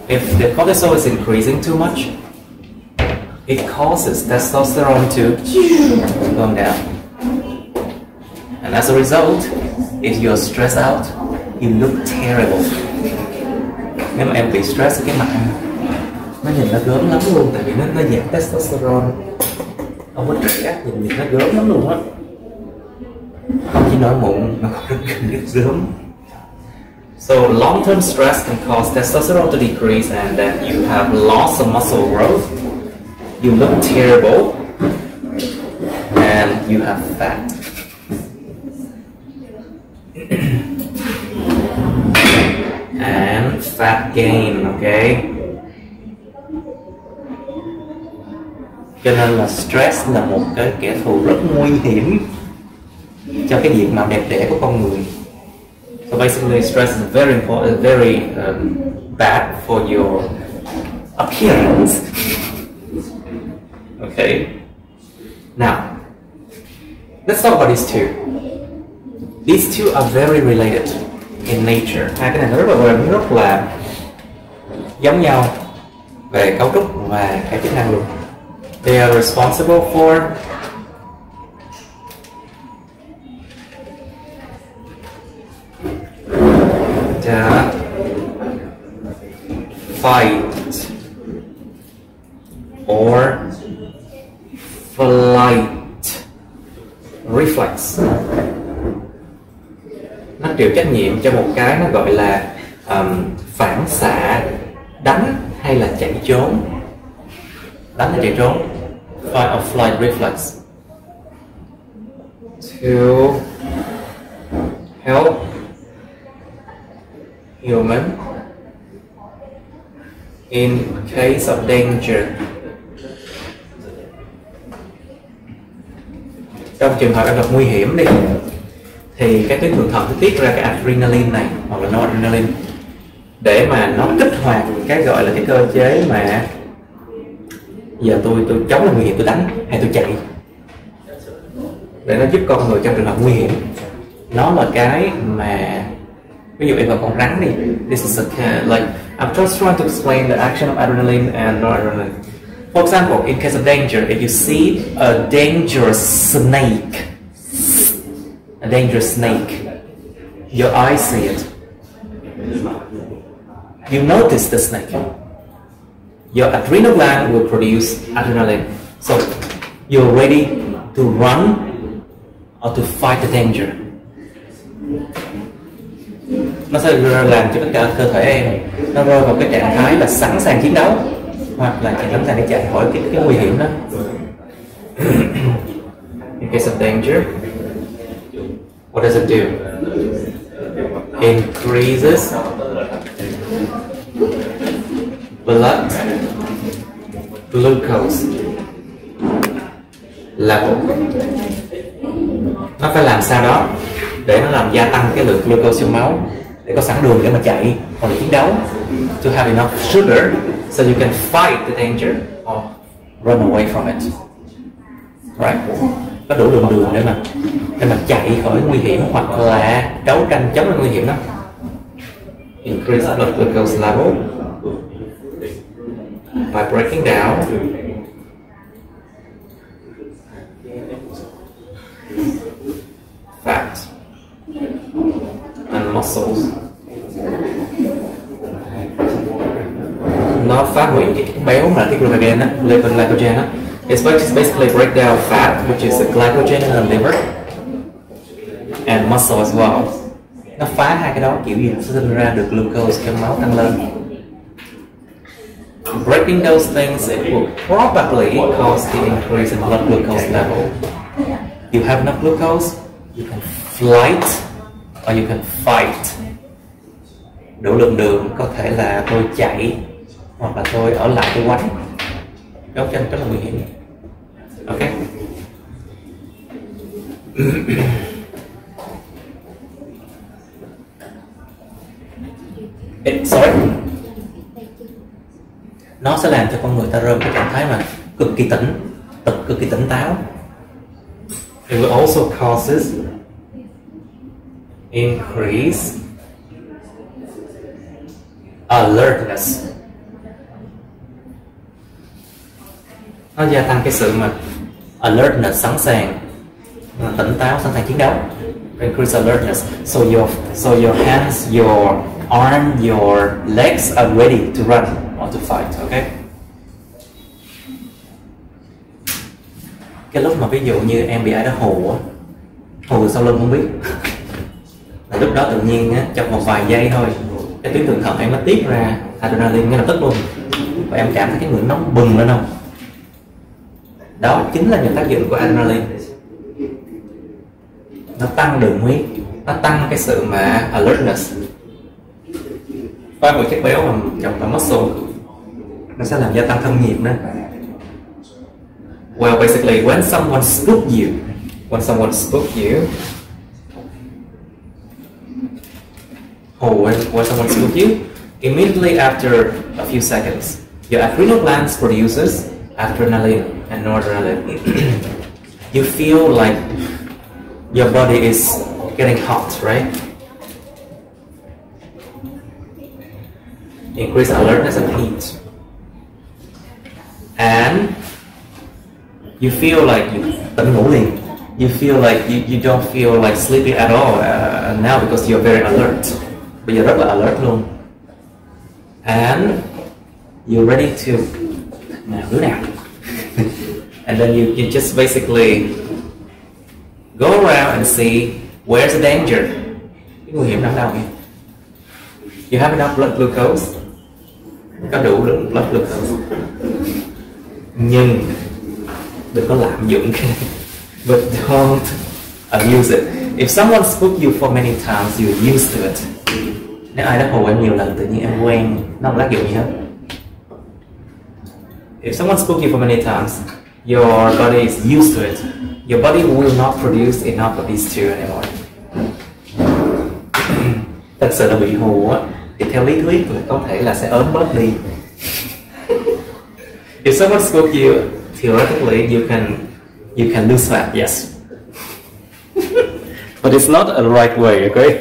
If the cortisol is increasing too much, it causes testosterone to go down, and as a result, if you're stressed out, you look terrible. Nếu mà em bị stress cái mặt nó nhìn nó gớm lắm luôn, tại vì nó giảm testosterone. Ông có trẻ nhìn nó gớm lắm luôn á, không chỉ nổi mụn mà còn rất gớm. So long-term stress can cause testosterone to decrease, and then you have loss of muscle growth. You look terrible, and you have fat. And fat gain, okay? Cho nên là stress là một cái kẻ thù rất nguy hiểm cho cái diện mạo đẹp đẽ của con người. So basically, stress is very important, very bad for your appearance. Okay. Now, let's talk about these two. These two are very related in nature. Hai cái này nó rất là giống nhau về cấu trúc và cái chức năng luôn. They are responsible for the fight or flight reflex. Nó chịu trách nhiệm cho một cái nó gọi là phản xạ đánh hay là chạy trốn. Đánh hay chạy trốn, fight or flight reflex, to help human in case of danger. Trong trường hợp gặp nguy hiểm đi, thì cái tuyến thượng thận tiết ra cái adrenaline này hoặc là noradrenaline, để mà nó kích hoạt cái gọi là cái cơ chế mà giờ tôi chống lại nguy hiểm, tôi đánh hay tôi chạy, để nó giúp con người trong trường hợp nguy hiểm. Nó là cái mà ví dụ em gặp con rắn đi, this is like I'm just trying to explain the action of adrenaline and noradrenaline. For example, in case of danger, if you see a dangerous snake, your eyes see it. You notice the snake. Your adrenal gland will produce adrenaline. So you're ready to run or to fight the danger. Nó sẽ làm cho tất cả cơ thể em nó rơi vào cái trạng thái là sẵn sàng chiến đấu, hoặc là sẵn sàng để chạy khỏi cái nguy hiểm đó. In case of danger, what does it do? Increases blood glucose level. Nó phải làm sao đó để nó làm gia tăng cái lượng glucose trong máu để có sẵn đường để mà chạy hoặc là chiến đấu. To have enough sugar so you can fight the danger or run away from it. Right? Có đủ lượng đường để mà chạy khỏi nguy hiểm hoặc là đấu tranh chống lại nguy hiểm đó. Increase blood glucose level by breaking down fat and muscles. Nó phá hủy cái béo mà cái glycogen á, glycogen á. It's basically break down fat, which is the glycogen in the liver, and muscle as well. Nó phá hai cái đó, kiểu gì nó sẽ sinh ra được glucose trong máu tăng lên. Breaking those things, it will probably cause the increase in blood glucose level. You have enough glucose, you can flight or you can fight. Đủ lượng đường có thể là tôi chạy hoặc là tôi ở lại tôi quánh, đấu tranh rất là nguy hiểm. Ok. Sorry. Nó sẽ làm cho con người ta rơi vào cái trạng thái mà cực kỳ tỉnh táo. It will also causes increase alertness. Nó gia tăng cái sự mà alertness, sẵn sàng, tỉnh táo, sẵn sàng chiến đấu. Increase alertness. So your hands, your arm, your legs are ready to run or to fight. Okay. Cái lúc mà ví dụ như em bị ai đó hù sau lưng không biết, là lúc đó tự nhiên á, trong một vài giây thôi, cái tuyến thượng thận em nó tiết ra adrenaline ngay lập tức luôn, và em cảm thấy cái người nóng bừng lên không? Đó chính là những tác dụng của adrenaline. Nó tăng đường huyết, nó tăng cái sự mà alertness. Phá hủy chất béo mà trong cả muscle, nó sẽ làm gia tăng thân nhiệt nữa. Well, basically, when someone spook you, or when someone spook you, immediately after a few seconds, your adrenal glands produces adrenaline and noradrenaline. You feel like your body is getting hot, right? Increase alertness and heat. And you feel like you tỉnh ngủ liền. You feel like you don't feel like sleepy at all now because you're very alert. Bây giờ rất là alert luôn. And you're ready to đứa nào. And then you just basically go around and see where's the danger. Cái nguy hiểm nằm đâu vậy? You have enough blood glucose. Có đủ lượng blood glucose. Nhưng đừng có lạm dụng cái này. But don't abuse it. If someone spook you for many times, you're used to it. Nếu ai đã hù em nhiều lần, tự nhiên em quen, nó không tác dụng gì hết. If someone spook you for many times, your body is used to it. Your body will not produce enough of these two anymore. Thật sự là bị hù á, thì theo lý thuyết là có thể là sẽ ốm bớt đi. If someone spoke you, theoretically you can lose fat, yes. But it's not a right way, okay?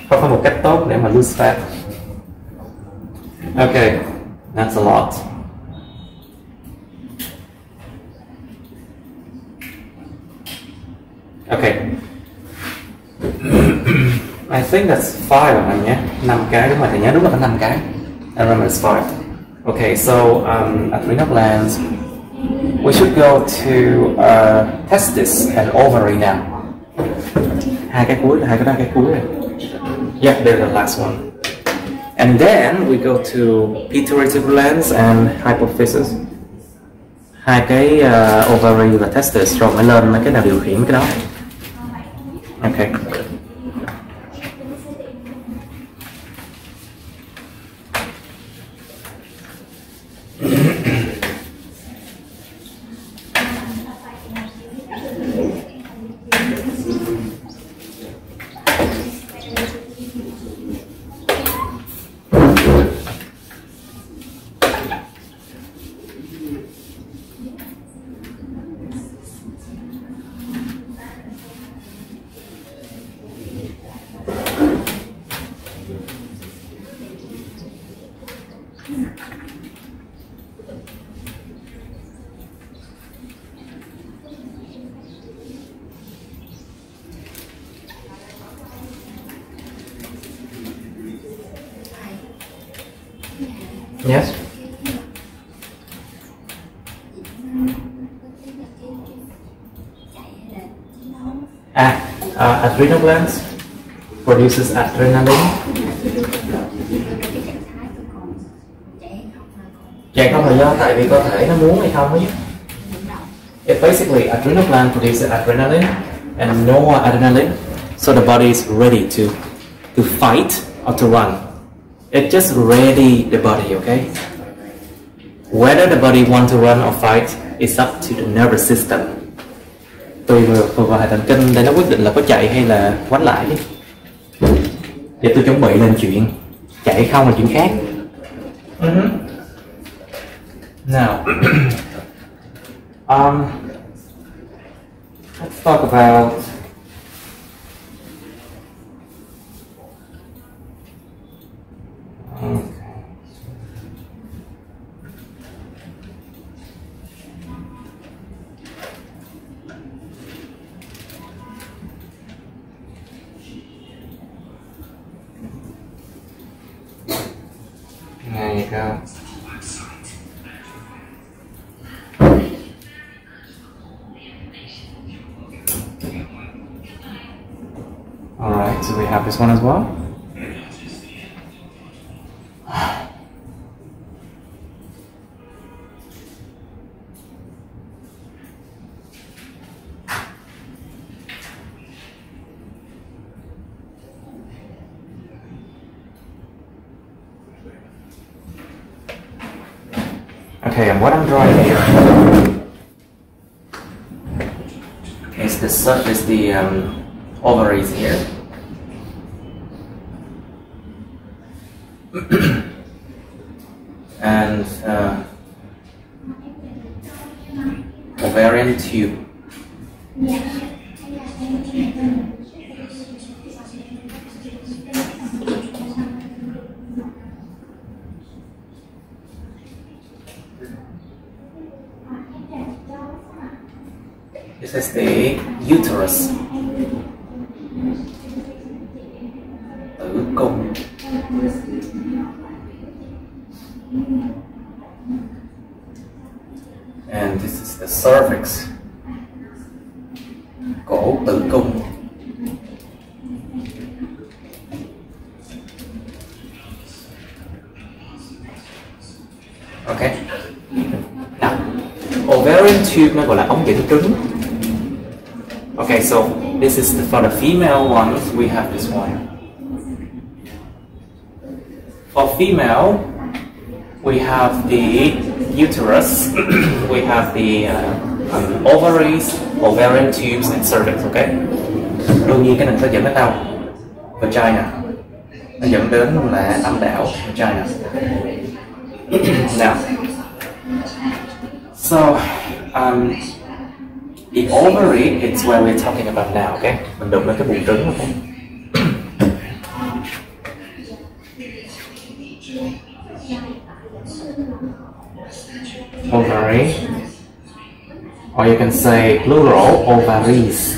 Không phải một cách tốt để mà lose fat. Okay, that's a lot. Okay. I think that's 5 rồi nhé. 5 cái đúng rồi, thầy nhớ đúng là có 5 cái. I remember it's 5. Okay, so adrenal glands. We should go to testis and ovary now. Hai cái cuối rồi. Yeah, they're the last one. And then we go to pituitary glands and hypophysis. Hai cái ovary và testis rồi mới lên mấy cái nào điều khiển cái đó. Okay. Yes. Adrenal glands produces adrenaline. Chạy không là do tại vì cơ thể nó muốn hay không ấy. It basically adrenal gland produces adrenaline and no adrenaline, so the body is ready to fight or to run. It just ready the body, okay? Whether the body want to run or fight is up to the nervous system. Tùy vào hệ thần kinh để nó quyết định là có chạy hay là quánh lại. Giờ tôi chuẩn bị lên chuyện chạy không là chuyện khác. Now, let's talk about there you go. Alright, so we have this one as well. Okay, and what I'm drawing here is the ovaries here. And ovarian tube. This is the uterus. Tử cung. And this is the cervix. Cổ tử cung. Okay. Now, ovarian tube nó gọi là ống dẫn trứng. Okay, so this is for the female ones. We have this one. For female, we have the uterus. We have the ovaries, ovarian tubes, and cervix. Okay. Đương nhiên cái này sẽ dẫn đến đâu? Vagina. nó dẫn đến là âm đạo vagina. Now, so the ovary, it's where we're talking about now, okay? Mình đụng lên cái buồng trứng, okay? Ovary, or you can say plural ovaries.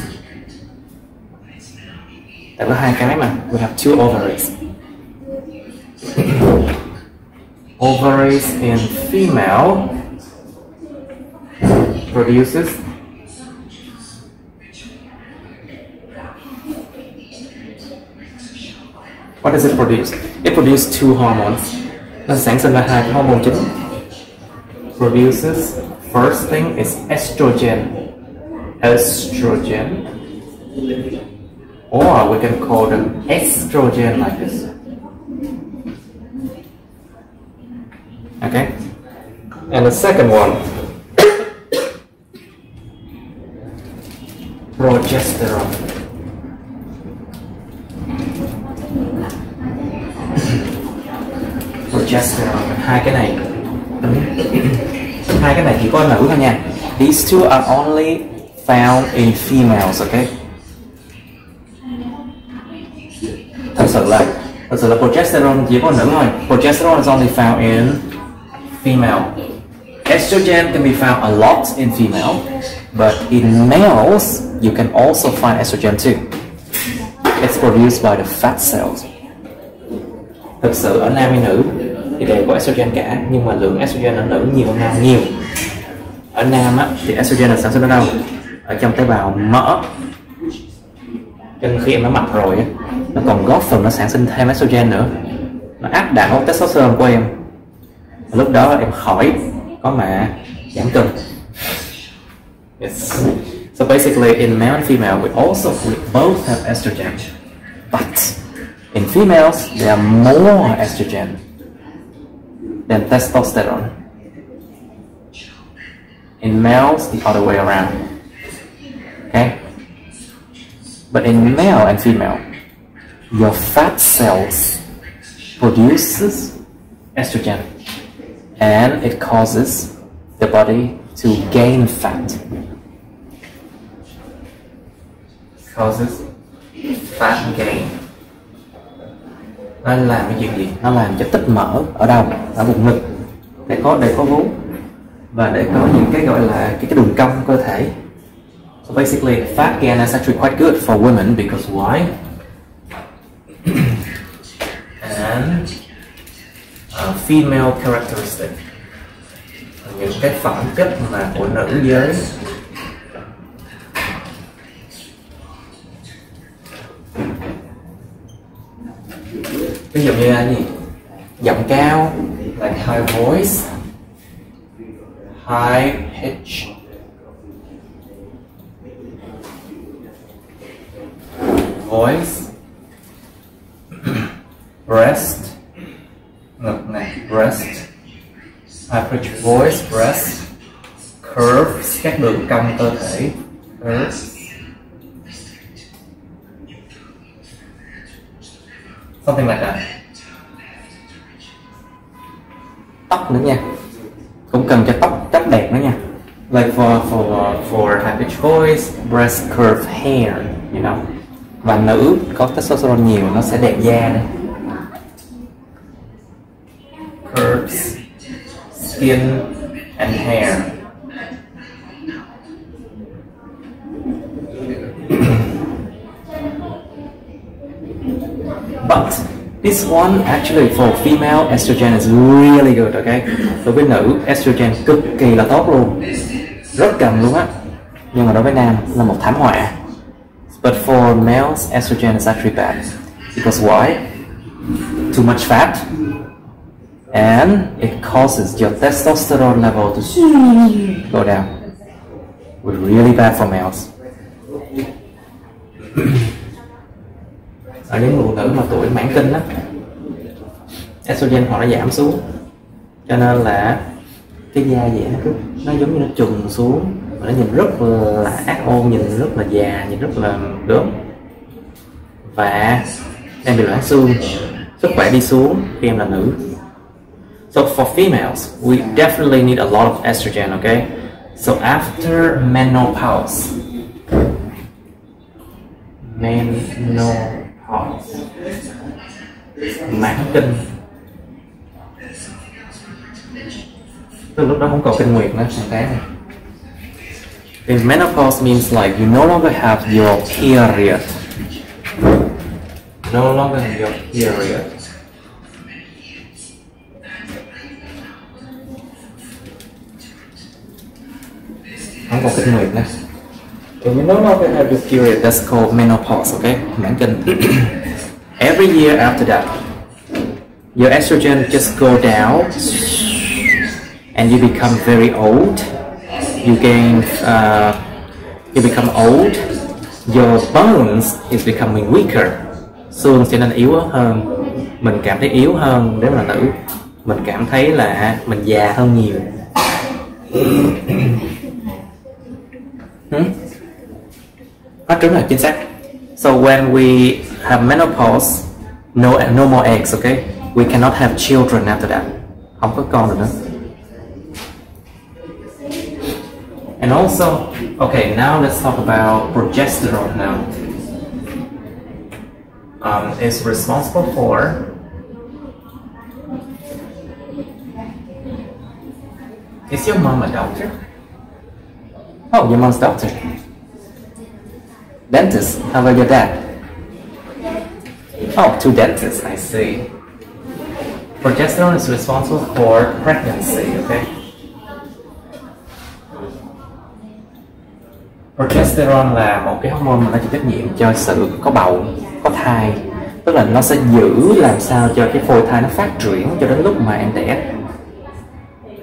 Tại có hai cái mà, we have two ovaries. Ovaries in female produces what does it produce? It produces two hormones. Nó sản sinh ra hai hormone chính. Produces, first thing is estrogen. Estrogen. Or we can call them estrogen like this. Okay? And the second one, progesterone. Progesterone. Hai cái này chỉ có nữ thôi nha. These two are only found in females, okay? Thật sự là progesterone chỉ có nữ thôi. Progesterone is only found in female. Estrogen can be found a lot in female, but in males you can also find estrogen too. It's produced by the fat cells. Thực sự ở nam hay nữ thì đều có estrogen cả, nhưng mà lượng estrogen ở nữ nhiều hơn nam nhiều. Ở nam á, thì estrogen là sản xuất ở đâu? Ở trong tế bào mỡ. Cho nên khi em đã mập rồi á, nó còn góp phần nó sản sinh thêm estrogen nữa, nó áp đảo testosterone của em. Lúc đó em khỏi có mà giảm cân. Yes. So basically in male and female we both have estrogen, but in females there are more estrogen than testosterone. In males the other way around. Okay? But in male and female, your fat cells produces estrogen, and it causes the body to gain fat. Causes fat gain. Nó làm cái chuyện gì? Nó làm cho tích mỡ ở đâu? Ở vùng ngực, để có vú và để có những cái gọi là cái đường cong cơ thể. So basically, fat gain is actually quite good for women because why? And female characteristic, những cái phẩm chất mà của nữ giới. Ví dụ như là gì? Giọng cao, like high voice, high pitch, voice, breast, ngực này, breast, high pitch voice, breast, curves, các đường cong cơ thể, curves, something like that. Tóc nữa nha, cũng cần cho tóc đẹp nữa nha. Like for high pitch voice, breast curve hair, you know. Và nữ có testosterone nhiều nó sẽ đẹp da đấy. Curves, skin and hair. But this one actually for female estrogen is really good, okay? Đối với nữ estrogen cực kỳ là tốt luôn, rất cần luôn á. Nhưng mà đối với nam là một thảm họa. But for males, estrogen is actually bad. Because why? Too much fat, and it causes your testosterone level to go down. Really bad for males. Ở những phụ nữ mà tuổi mãn kinh á, estrogen họ nó giảm xuống, cho nên là cái da dẻ nó giống như nó trùng xuống, và nó nhìn rất là ác ôn, nhìn rất là già, nhìn rất là gớm, và đang bị loãng xương. sức khỏe đi xuống khi em là nữ. So for females, we definitely need a lot of estrogen, okay? So after menopause, mãn kinh, từ lúc đó không còn kinh nguyệt nữa, thằng bé này. In menopause means like you no longer have your period. No longer have your period. Không còn kinh nguyệt nữa. When you no longer have your period, that's called menopause, okay? Mãn kinh. Every year after that, your estrogen just go down, and you become very old. You become old. Your bones is becoming weaker. Xương trở nên yếu hơn. Mình cảm thấy yếu hơn nếu là nữ. Mình cảm thấy là mình già hơn nhiều. Phát trứng là chính xác. So when we have menopause, no more eggs, okay? We cannot have children after that. Không có con được nữa. And also, okay, now let's talk about progesterone now. It's responsible for Is your mom a doctor? Oh, your mom's doctor. Dentist. How about your dad? Oh, two dentists, I see. Progesterone is responsible for pregnancy, okay? Progesterone là một cái hormone mà nó chịu trách nhiệm cho sự có bầu, có thai. Tức là nó sẽ giữ làm sao cho cái phôi thai nó phát triển cho đến lúc mà em đẻ.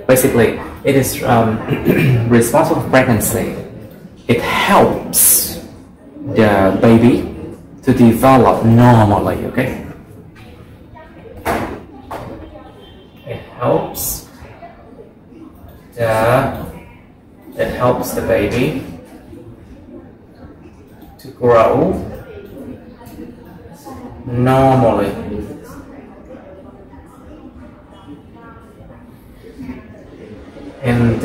Basically, it is responsible for pregnancy. It helps the baby to develop normally, okay? It helps the baby to grow normally. In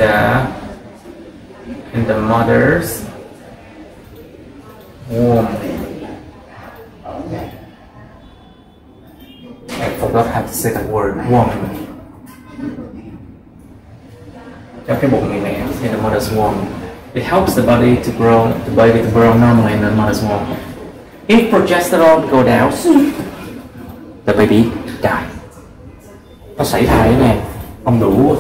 the mother's womb. I forgot how to say that word, womb. Trong cái bụng người mẹ, in the mother's womb. It helps the baby to grow normally in the mother's womb. If progesterone go down, the baby die. Nó sảy thai đó nha. Không đủ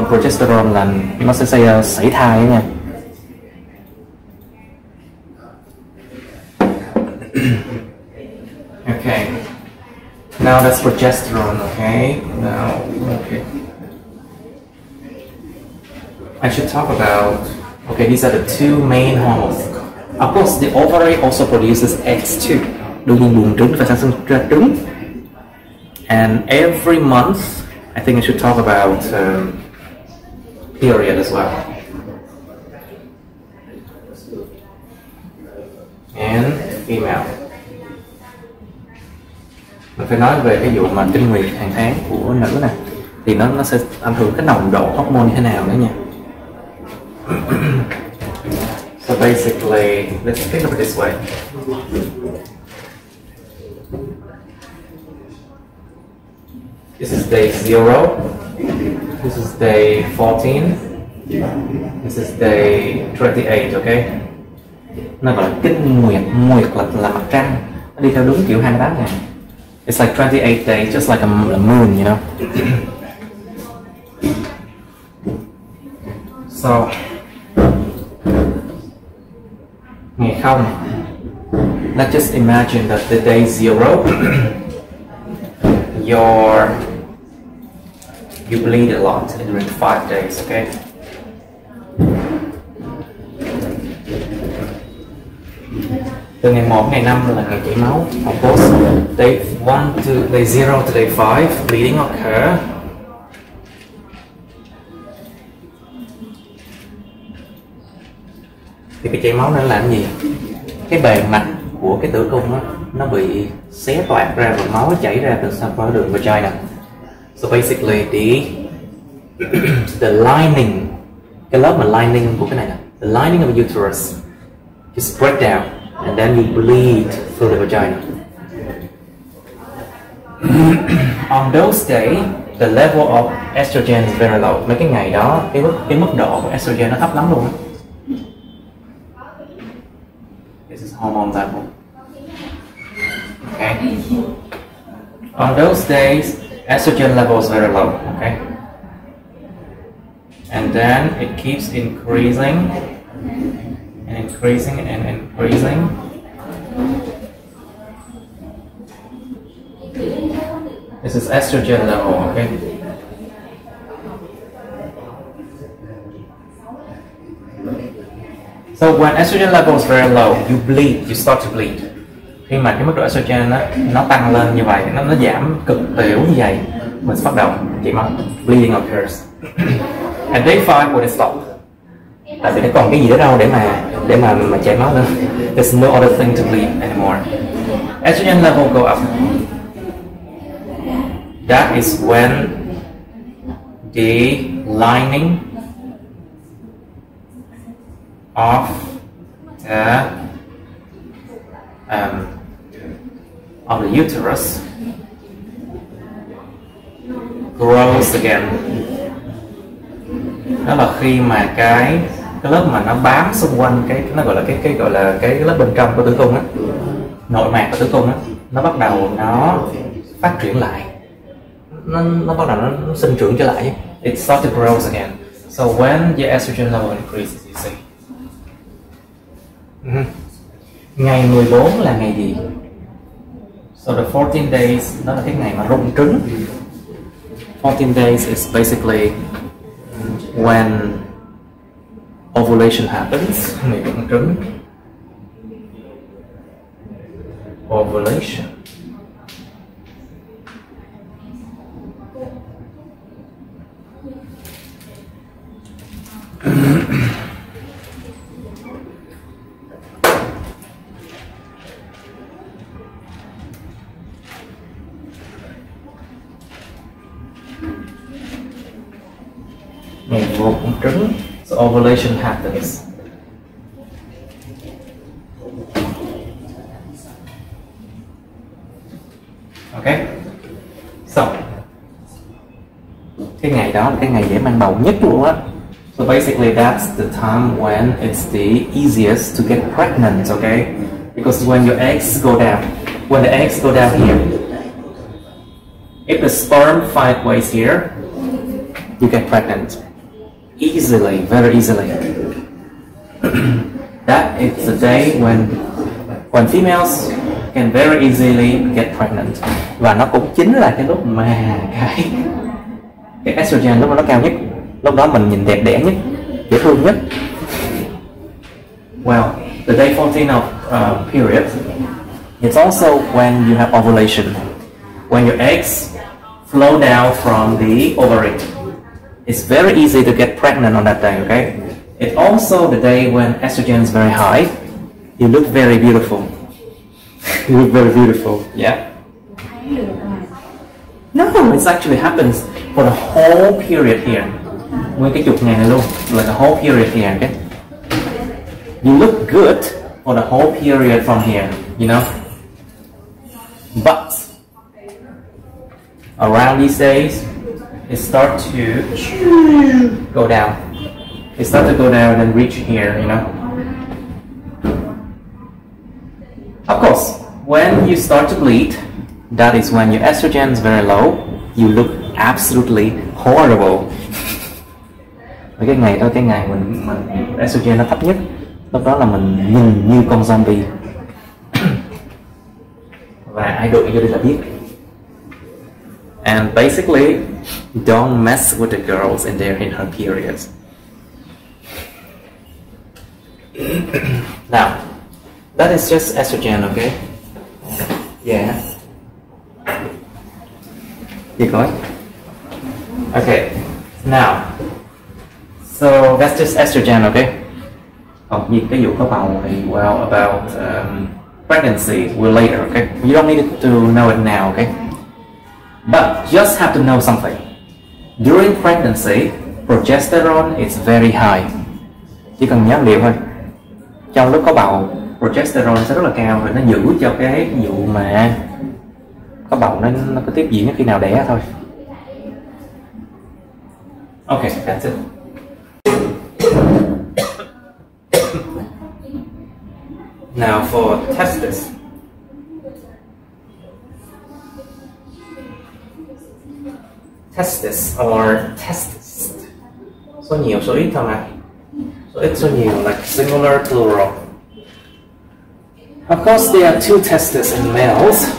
progesterone là nó sẽ sảy thai đó nha. Okay. Now that's progesterone, okay? Now, okay. I should talk about, okay, these are the two main hormones. Of course, the ovary also produces eggs too. Đương nhiên buồng trứng phải sản sinh ra trứng. And every month, I think I should talk about period as well. And female. Mình phải nói về cái vụ mà kinh nguyệt hàng tháng của nữ nè. Thì nó sẽ ảnh hưởng cái nồng độ hormone như thế nào nữa nha. So basically, let's think of it this way. This is day 0. This is day 14. This is day 28, okay? Nó gọi là kinh nguyệt, nguyệt là mặt trăng. Nó đi theo đúng kiểu 28 ngày. It's like 28 days, just like a moon, you know? So, ngày không. Let's just imagine that the day 0, you bleed a lot during 5 days, okay? Từ ngày 1 ngày 5 là ngày chảy máu. Of course, day 0 to day 5, bleeding occur. Thì cái chảy máu nó làm gì? Cái bề mặt của cái tử cung á nó bị xé toạc ra và máu chảy ra từ sau qua đường vagina. So basically the lining, cái lớp mà lining của cái này nè, the lining of the uterus is break down and then you bleed through the vagina. On those days, the level of estrogen is very low. Mấy cái ngày đó, cái mức độ của estrogen nó thấp lắm luôn á. This is hormone level. Okay. On those days, estrogen level is very low. Okay. And then it keeps increasing and increasing and increasing. This is estrogen level, okay? So when estrogen level is very low, you bleed, you start to bleed. Khi mà cái mức độ estrogen nó tăng lên như vậy, nó giảm cực tiểu như vậy, mình sẽ bắt đầu chảy máu, bleeding occurs. And day 5 will stop. Tại vì nó còn cái gì đó đâu để mà chảy máu nữa. There's no other thing to bleed anymore. Estrogen level go up. That is when the lining of the uterus grows again. Đó là khi mà cái lớp mà nó bám xung quanh nó gọi là cái lớp bên trong của tử cung á, nội mạc của tử cung á, nó bắt đầu nó phát triển lại, nó bắt đầu nó sinh trưởng trở lại. It starts to grow again. So when the estrogen level increases, you see. Ngày 14 là ngày gì? So the 14 days, đó là cái ngày mà rụng trứng. 14 days is basically when ovulation happens. Ngày rụng trứng. Ovulation. Ngày rụng trứng, so ovulation happens. Okay, so cái ngày đó là cái ngày dễ mang bầu nhất luôn á. So basically that's the time when it's the easiest to get pregnant, okay? Because when your eggs go down, when the eggs go down here, if the sperm find ways here, you get pregnant. Easily, very easily. That is the day when females can very easily get pregnant. Và nó cũng chính là cái lúc mà cái estrogen lúc đó nó cao nhất, lúc đó mình nhìn đẹp đẽ nhất, dễ thương nhất. Well, the day 14 of period, it's also when you have ovulation, when your eggs flow down from the ovary. It's very easy to get pregnant on that day, okay? It's also the day when estrogen is very high. You look very beautiful. You look very beautiful, yeah? No, it actually happens for the whole period here. Nguyên cái chục ngày này luôn, like the whole period here, okay? You look good for the whole period from here, you know? But around these days, it starts to go down. It starts to go down and then reach here, you know. Of course, when you start to bleed, that is when your estrogen is very low. You look absolutely horrible. Cái ngày mình estrogen nó thấp nhất, lúc đó là mình nhìn như con zombie. Và ai đội vô đây là biết. And basically, don't mess with the girls in her periods. Now, that is just estrogen, okay? Yeah. Keep going. Okay. Now, so that's just estrogen, okay? Như cái vụ có bầu thì well, about pregnancy will later, okay? You don't need to know it now, okay? But just have to know something. During pregnancy, progesterone is very high. Chỉ cần nhớ liệu thôi. Trong lúc có bầu, progesterone sẽ rất là cao rồi nó giữ cho cái vụ mà có bầu nó có tiếp diễn đến khi nào đẻ thôi. Okay, that's it. Now for testes. Testes or testes. Số nhiều số ít thôi mà. Số ít số nhiều like singular plural. Of course there are two testes in males.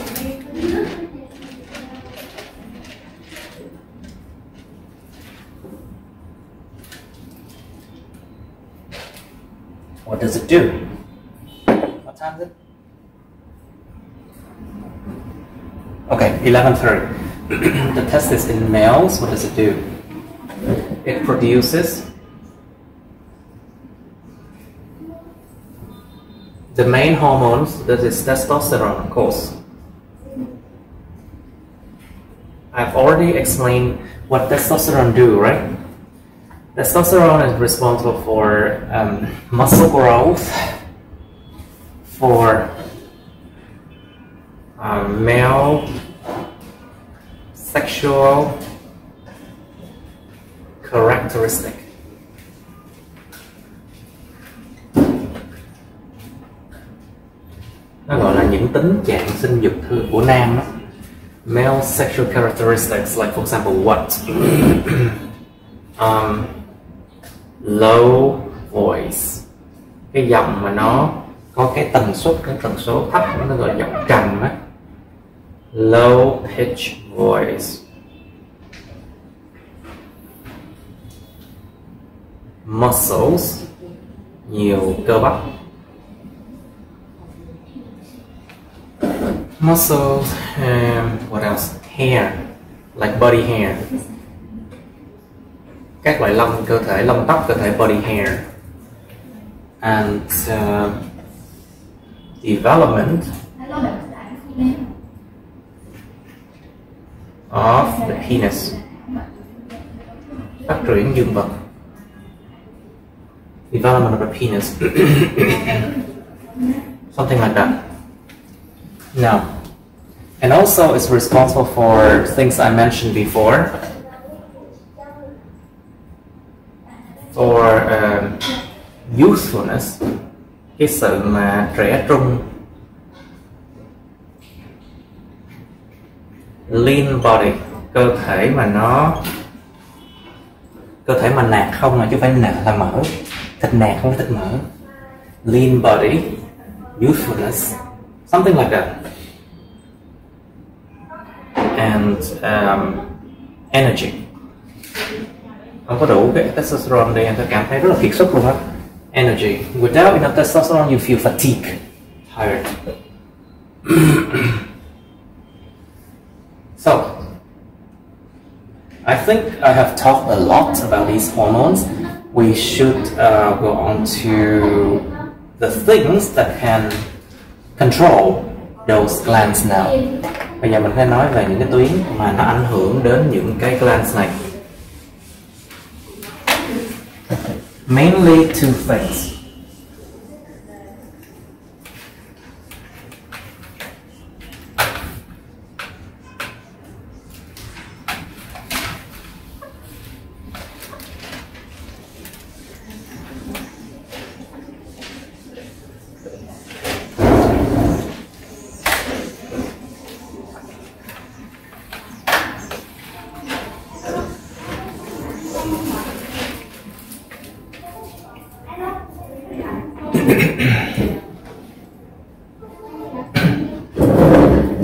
What does it do? What time is it? Okay, 11:30. The testis in males, what does it do? It produces the main hormones, that is testosterone, of course. I've already explained what testosterone do, right? Testosterone is responsible for muscle growth, for male sexual characteristic. Nó gọi là những tính trạng sinh dục thường của nam đó. Male sexual characteristics, like for example what? Low voice, cái giọng mà nó có cái tần số thấp, nó gọi là giọng trầm á. Low pitch voice. Muscles, nhiều cơ bắp. Muscles, what else? Hair, like body hair. Các loại lông cơ thể, lông tóc cơ thể, body hair. And development of the penis. Phát triển dương vật. Development of the penis. Something like that. No. And also it's responsible for things I mentioned before. For youthfulness, cái sự mà trẻ trung. Lean body, cơ thể mà nạc không mà chứ không phải nạc là mỡ. Thịt nạc không phải thịt mỡ. Lean body, youthfulness, something like that. And energy. Không có đủ cái testosterone thì anh ta cảm thấy rất là kiệt sức luôn á. Energy. Without enough testosterone, you feel fatigue, tired. So, I think I have talked a lot about these hormones. We should go on to the things that can control those glands now. Bây giờ mình phải nói về những cái tuyến mà nó ảnh hưởng đến những cái glands này. Mainly two things.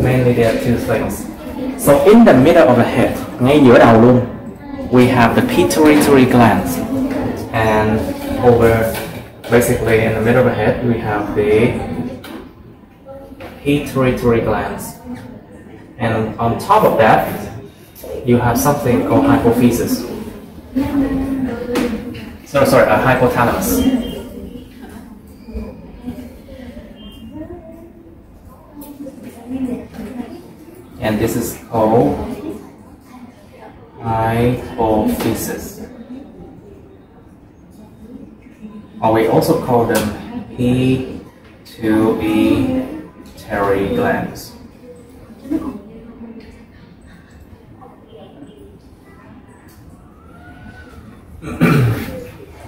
Mainly there are two things. So in the middle of the head, ngay giữa đầu luôn, we have the pituitary glands, and basically in the middle of the head we have the pituitary glands, and on top of that you have something called hypophysis. Sorry, a hypothalamus. and this is called hypophysis, or we also call them pituitary glands.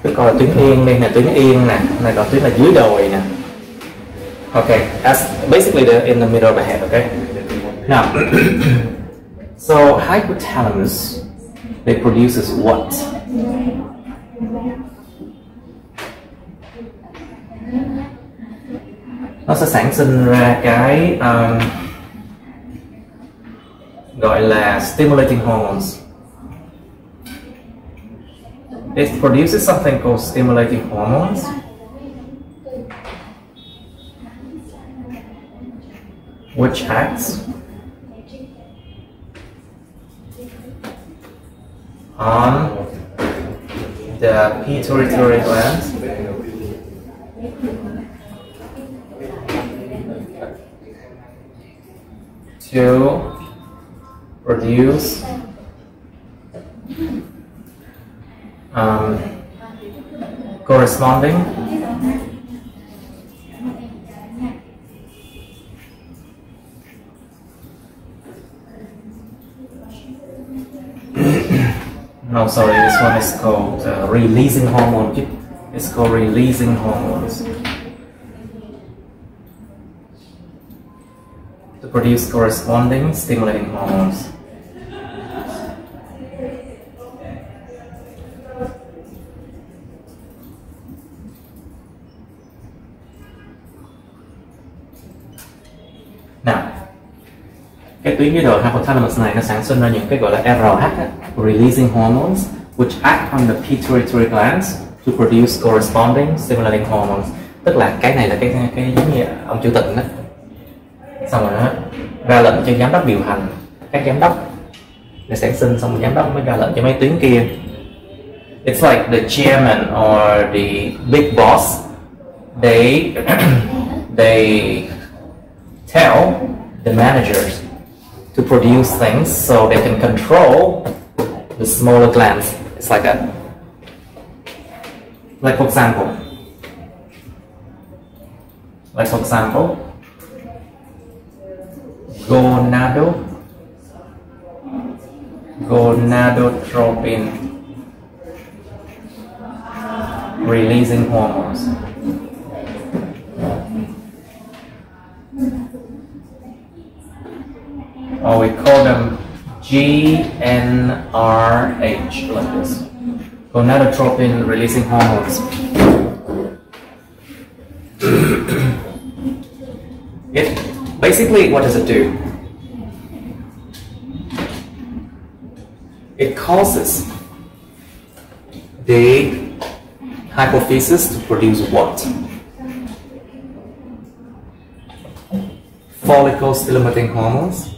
Tôi coi là tuyến yên đây nè, tuyến yên nè, này còn tuyến là dưới đồi nè. Okay, that's basically in the middle of the head. Okay. Now, so hypothalamus, it produces what? Nó sẽ sản sinh ra cái gọi là stimulating hormones. It produces something called stimulating hormones, which acts on the pituitary gland to produce corresponding no, sorry, this one is called releasing hormone. It's called releasing hormones to produce corresponding stimulating hormones. Nào, cái tuyến dưới đồi hypothalamus này nó sản sinh ra những cái gọi là RH, releasing hormones, which act on the pituitary glands to produce corresponding stimulating hormones. Tức là cái này là cái giống như ông chủ tịch đó, xong rồi nó ra lệnh cho giám đốc điều hành, các giám đốc để sản sinh, xong rồi giám đốc mới ra lệnh cho mấy tuyến kia. It's like the chairman or the big boss. They tell the managers to produce things so they can control the smaller glands. It's like that. Like for example, gonadotropin releasing hormones. Or we call them GnRH, like this. Gonadotropin releasing hormones. It basically, what does it do? It causes the hypophysis to produce what? Follicle stimulating hormones.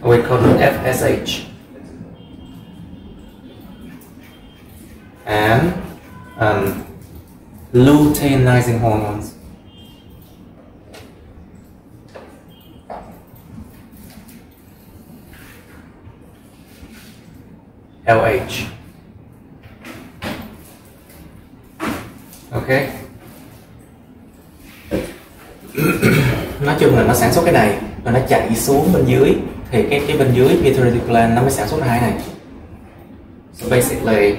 We call them FSH. And luteinizing hormones. LH. Ok. Nói chung là nó sản xuất cái này và nó chạy xuống bên dưới, thì cái bên dưới pituitary gland nó mới sản xuất ra hai này. So basically,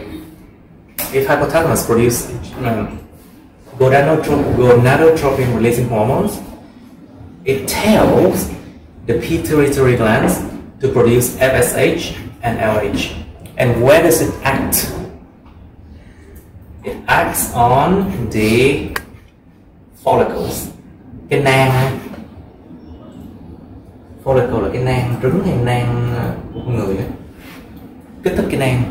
if hypothalamus produce gonadotropin releasing hormones, it tells the pituitary glands to produce FSH and LH. And where does it act? It acts on the follicles. Cái nang, follicle là cái nang trứng hay nang của con người ấy. Kích thích cái nang.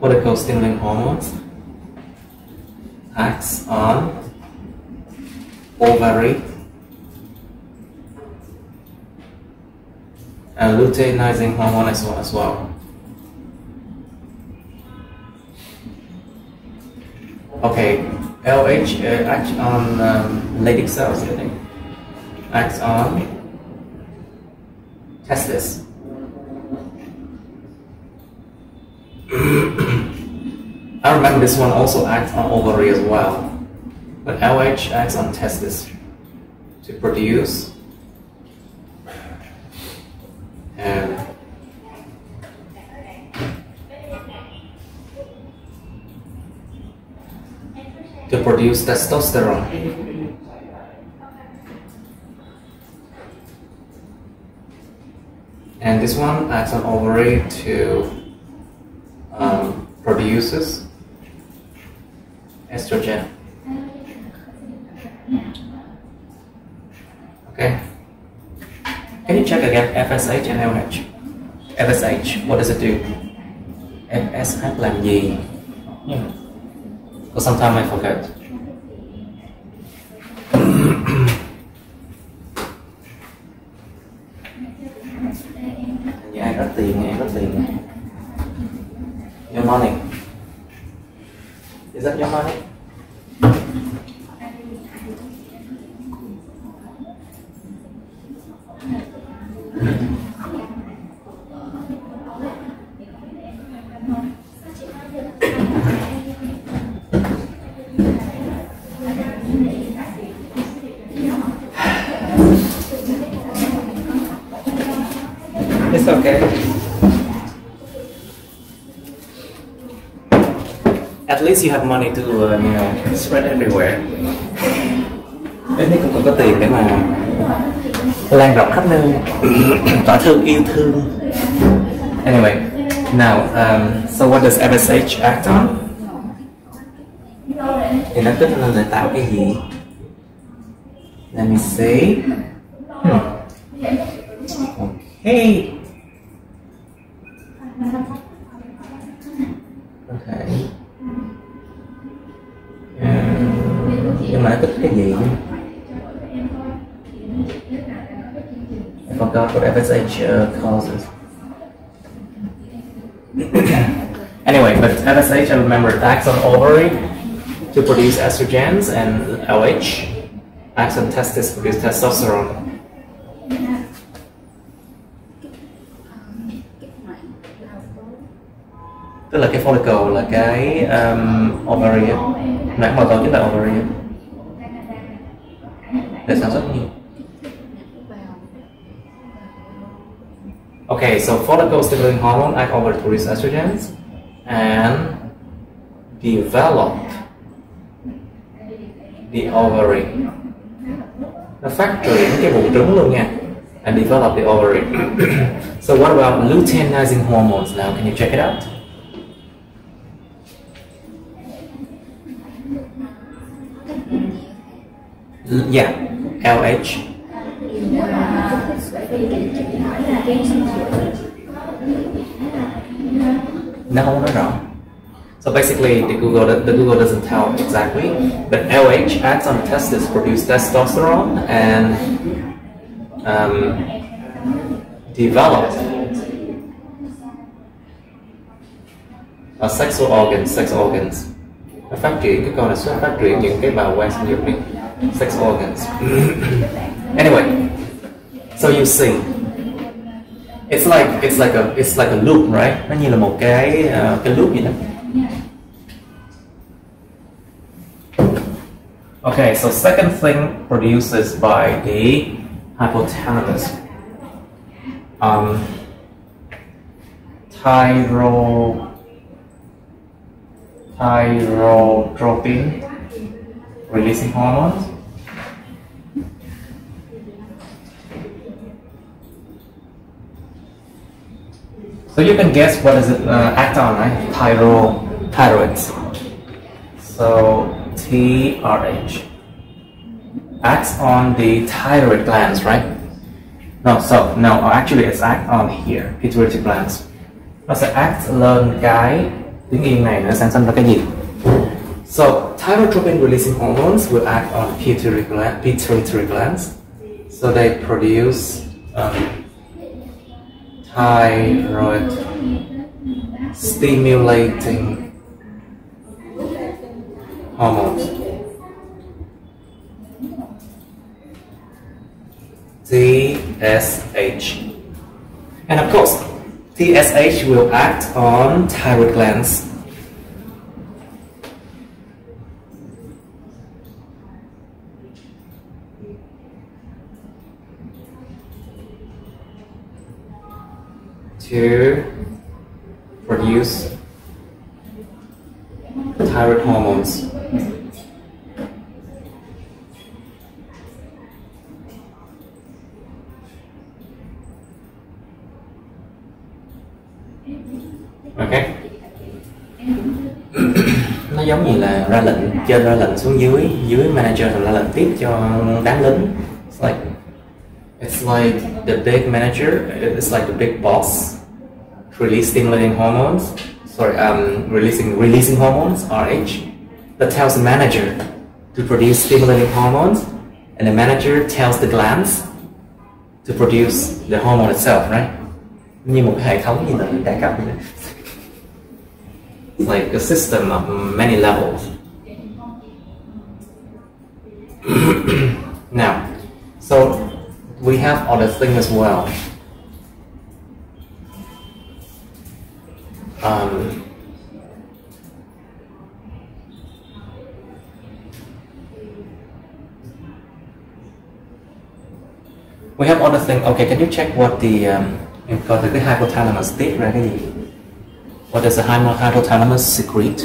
Follicle stimulating hormones acts on ovary luteinizing hormone as well. Okay, LH acts on Leydig cells, I think. Acts on testis. I remember this one also acts on ovary as well. But LH acts on testis to produce testosterone. And this one acts on ovary to produces estrogen. Okay. Can you check again FSH and LH? FSH, what does it do? FSH làm gì? Because sometimes I forget. Dạ, rất tiền. Your money. Is that your money? It's okay. At least you have money to spread everywhere. Ít nhất cũng có tiền để mà lan rộng khắp nơi, tỏ thương yêu thương. Anyway, now so what does FSH act on? Thì nó tức là để tạo cái gì? Let me see. Okay. Okay. Nhưng mà nó tức cái gì? I forgot what FSH causes. Anyway, but FSH, I remember, it acts on ovary to produce estrogens, and LH acts on testis to produce testosterone. Tức là cái follicle là cái ovary á, nãy mà có chính là ovary á, để sản xuất nhiều. Okay, so follicle stimulating hormone act over to produce estrogens and develop the ovary. Nó phát triển cái bụng trứng luôn nha. And develop the ovary. So what about luteinizing hormones now? Can you check it out? Yeah, LH. Nó không nói rõ. So basically, the Google doesn't tell exactly, but LH acts on testis to produce testosterone and develop sexual organs. Nó phát triển cái con này sẽ phát triển những cái bào quang sinh dục đi, sex organs. Anyway, so you see, it's like a loop, right? Nó như là một cái loop vậy đó. Okay, so second thing produces by the hypothalamus. Thyrotropin releasing hormones. So you can guess what does it act on, right? Thyroids. So TRH acts on the thyroid glands, right? No, actually it's act on here, pituitary glands. Nó sẽ act lên cái tiếng Yên này, nó sản sinh ra cái gì? So thyrotropin releasing hormones will act on pituitary glands. So they produce thyroid stimulating hormones. TSH. And of course, TSH will act on thyroid glands. To produce thyroid hormones. Ok. Nó giống như là ra lệnh, trên ra lệnh xuống dưới, dưới manager rồi ra lệnh tiếp cho đám lính. It's like the big manager, it's like the big boss, release stimulating hormones, releasing hormones, RH, that tells the manager to produce stimulating hormones, and the manager tells the glands to produce the hormone itself, right? Như một cái hệ thống như là đa cấp vậy. It's like a system of many levels. Now, so we have other things as well. We have other things. Okay, can you check what the coi thử cái hypothalamus tiết ra cái gì? What does the hypothalamus secrete?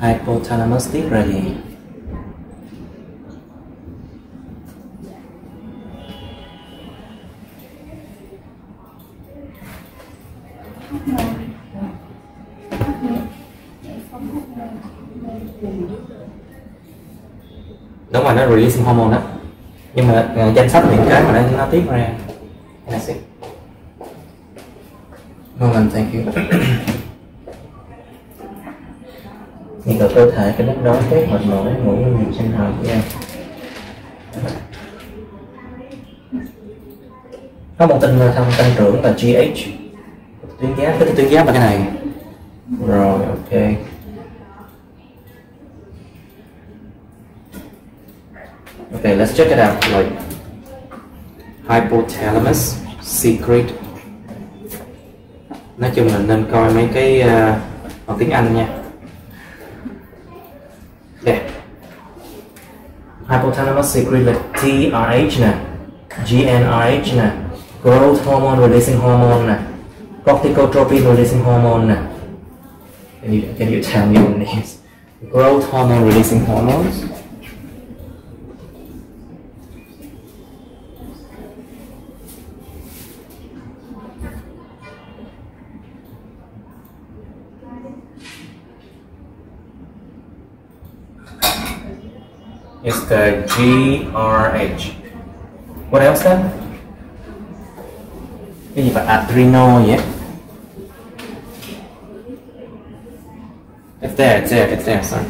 Hypothalamus tiết ra gì? Đúng rồi, nó releasing hormone đó. Nhưng mà danh sách những cái mà nó tiết ra. That's it. Moment, thank you. Nhiệt độ cơ thể, cái đất đó, cái mệt mỏi, ngủ nhiều sinh học nha. Có một tên tăng trưởng là GH. Tuyến giáp, cái tuyến giáp là cái này. Rồi, ok. Okay, let's check it out. Like hypothalamus secrete. Nói chung là nên coi mấy cái bằng tiếng Anh nha. Yeah. Hypothalamus secrete là TRH nè, GnRH nè, growth hormone releasing hormone nè, corticotropin releasing hormone nè. Can you tell me what it is? Growth hormone releasing hormones. It's the GRH. What else then? Cái gì vậy? Adrenal vậy? It's there, sorry.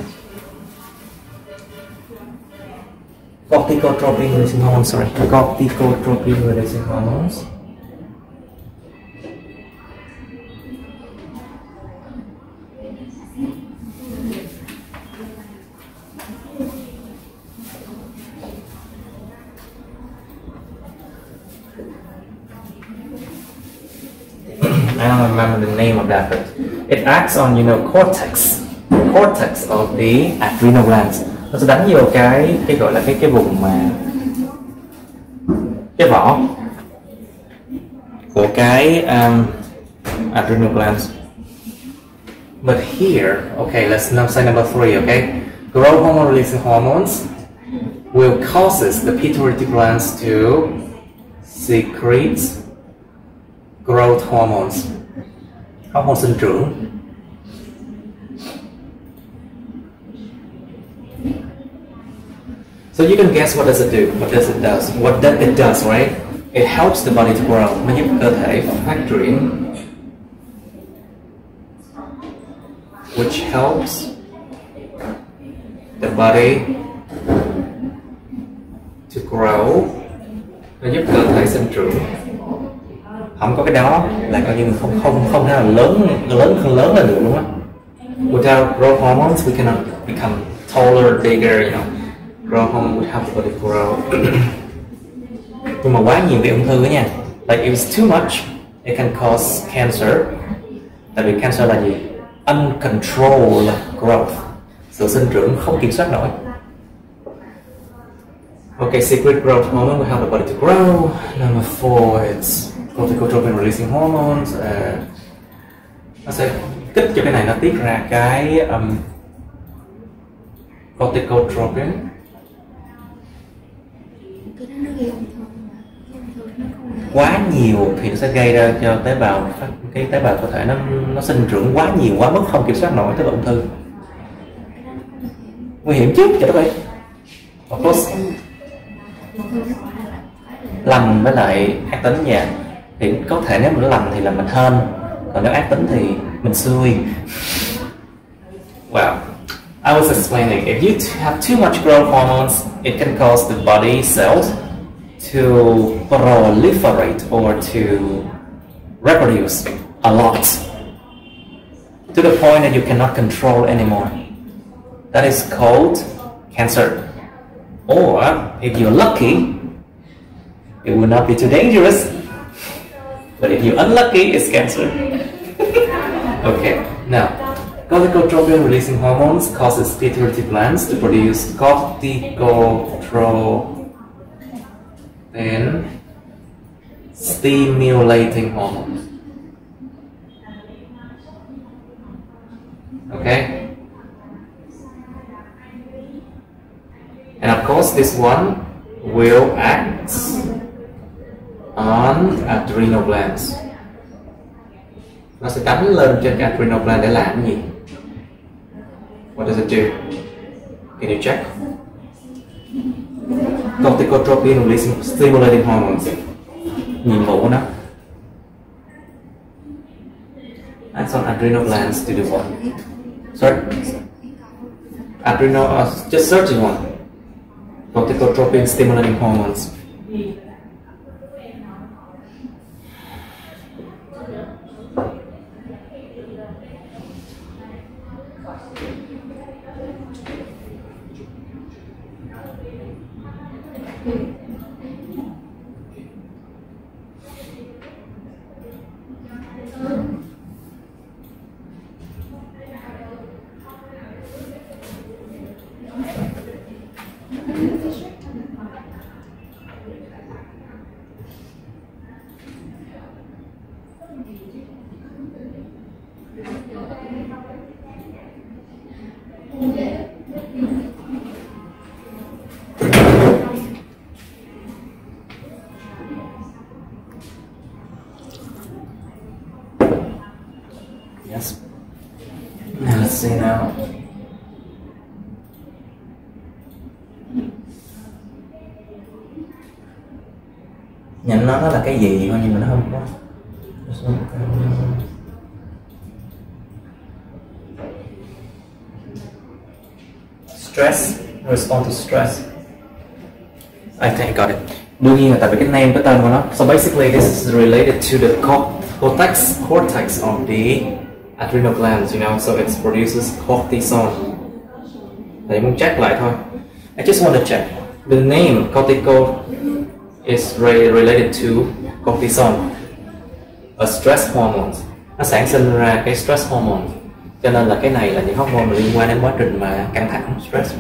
Corticotropin releasing hormones, sorry. Corticotropin releasing hormones. I don't remember the name of that, but it acts on, cortex of the adrenal glands. Nó sẽ đánh vô cái gọi là cái vùng mà cái vỏ của cái adrenal glands. But here, okay, let's now say number 3, okay? Growth hormone releasing hormones will causes the pituitary glands to secrete growth hormones, hormone sinh trưởng. So you can guess what does it do? What it does, right? It helps the body to grow. Nó giúp cơ thể phát triển, which helps the body grow, nó giúp cơ thể sinh trưởng. Không có cái đó là coi như không thể nào lớn lên được luôn á. Without growth hormones, we cannot become taller, bigger, you know. Growth hormone would help the body grow. Nhưng mà quá nhiều về ung thư nha. Like if it's too much, it can cause cancer. Tại vì cancer là gì? Uncontrolled growth. Sự sinh trưởng không kiểm soát nổi. Okay, secret growth hormone will help the body to grow. Number 4, it's corticotropin releasing hormones. Nó sẽ kích cho cái này nó tiết ra cái corticotropin. Quá nhiều thì nó sẽ gây ra cho tế bào, cái tế bào cơ thể nó sinh trưởng quá nhiều quá mức không kiểm soát nổi, tế bào ung thư. Nguy hiểm chứ, cho đất ơi. Of course. Lành với lại ác tính nha. Thì có thể nếu mình lành thì là mình hên, còn nếu ác tính thì mình xui. Well, I was explaining, if you have too much growth hormones, it can cause the body cells to proliferate or to reproduce a lot to the point that you cannot control anymore. That is called cancer. Or if you're lucky, it will not be too dangerous. But if you're unlucky, it's cancer. Okay, now corticotropin releasing hormones causes pituitary glands to produce corticotropin stimulating hormones. Okay? And of course this one will act on adrenal glands. Nó sẽ cắm lên trên cái adrenal gland để làm cái gì? What does it do? Can you check? Corticotropin releasing stimulating hormones. Nhiệm vụ của nó. Acts on adrenal glands to do what? Sorry? Adrenal, just searching one. Corticotropin stimulating hormones. Yes. Now let's see now. Nhận nó là cái gì thôi nhưng mà nó không có. Stress, respond to stress. I think I got it. Đương nhiên là tại vì cái name, cái tên của nó. So basically this is related to the cortex of the adrenal glands, you know, so it produces cortisol. Thầy muốn check lại thôi. I just want to check. The name cortical is related to cortisol, a stress hormone. Nó sản sinh ra cái stress hormone. Cho nên là cái này là những hormone liên quan đến quá trình mà căng thẳng, stress.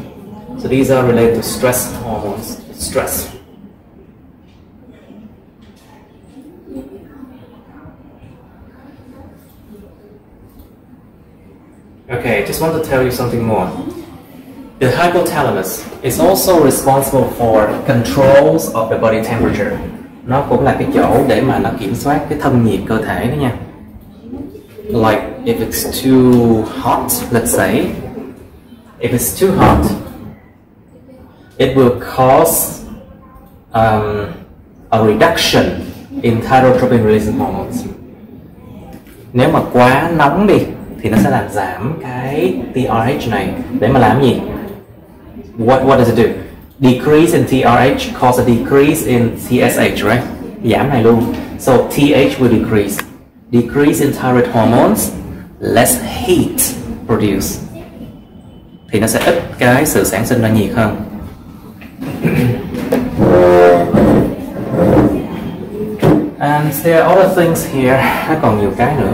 So these are related to stress hormones, stress. Okay, just want to tell you something more. The hypothalamus is also responsible for controls of the body temperature. Nó cũng là cái chỗ để mà nó kiểm soát cái thân nhiệt cơ thể đó nha. Like if it's too hot, let's say, if it's too hot, it will cause a reduction in thyrotropin releasing hormones. Nếu mà quá nóng đi thì nó sẽ làm giảm cái TRH này để mà làm gì? What does it do? decrease in TRH cause a decrease in TSH, right? Giảm này luôn. So TH will decrease. Decrease in thyroid hormones, less heat produced. Thì nó sẽ ít cái sự sản sinh ra nhiệt hơn. And there are other things here. Nó còn nhiều cái nữa.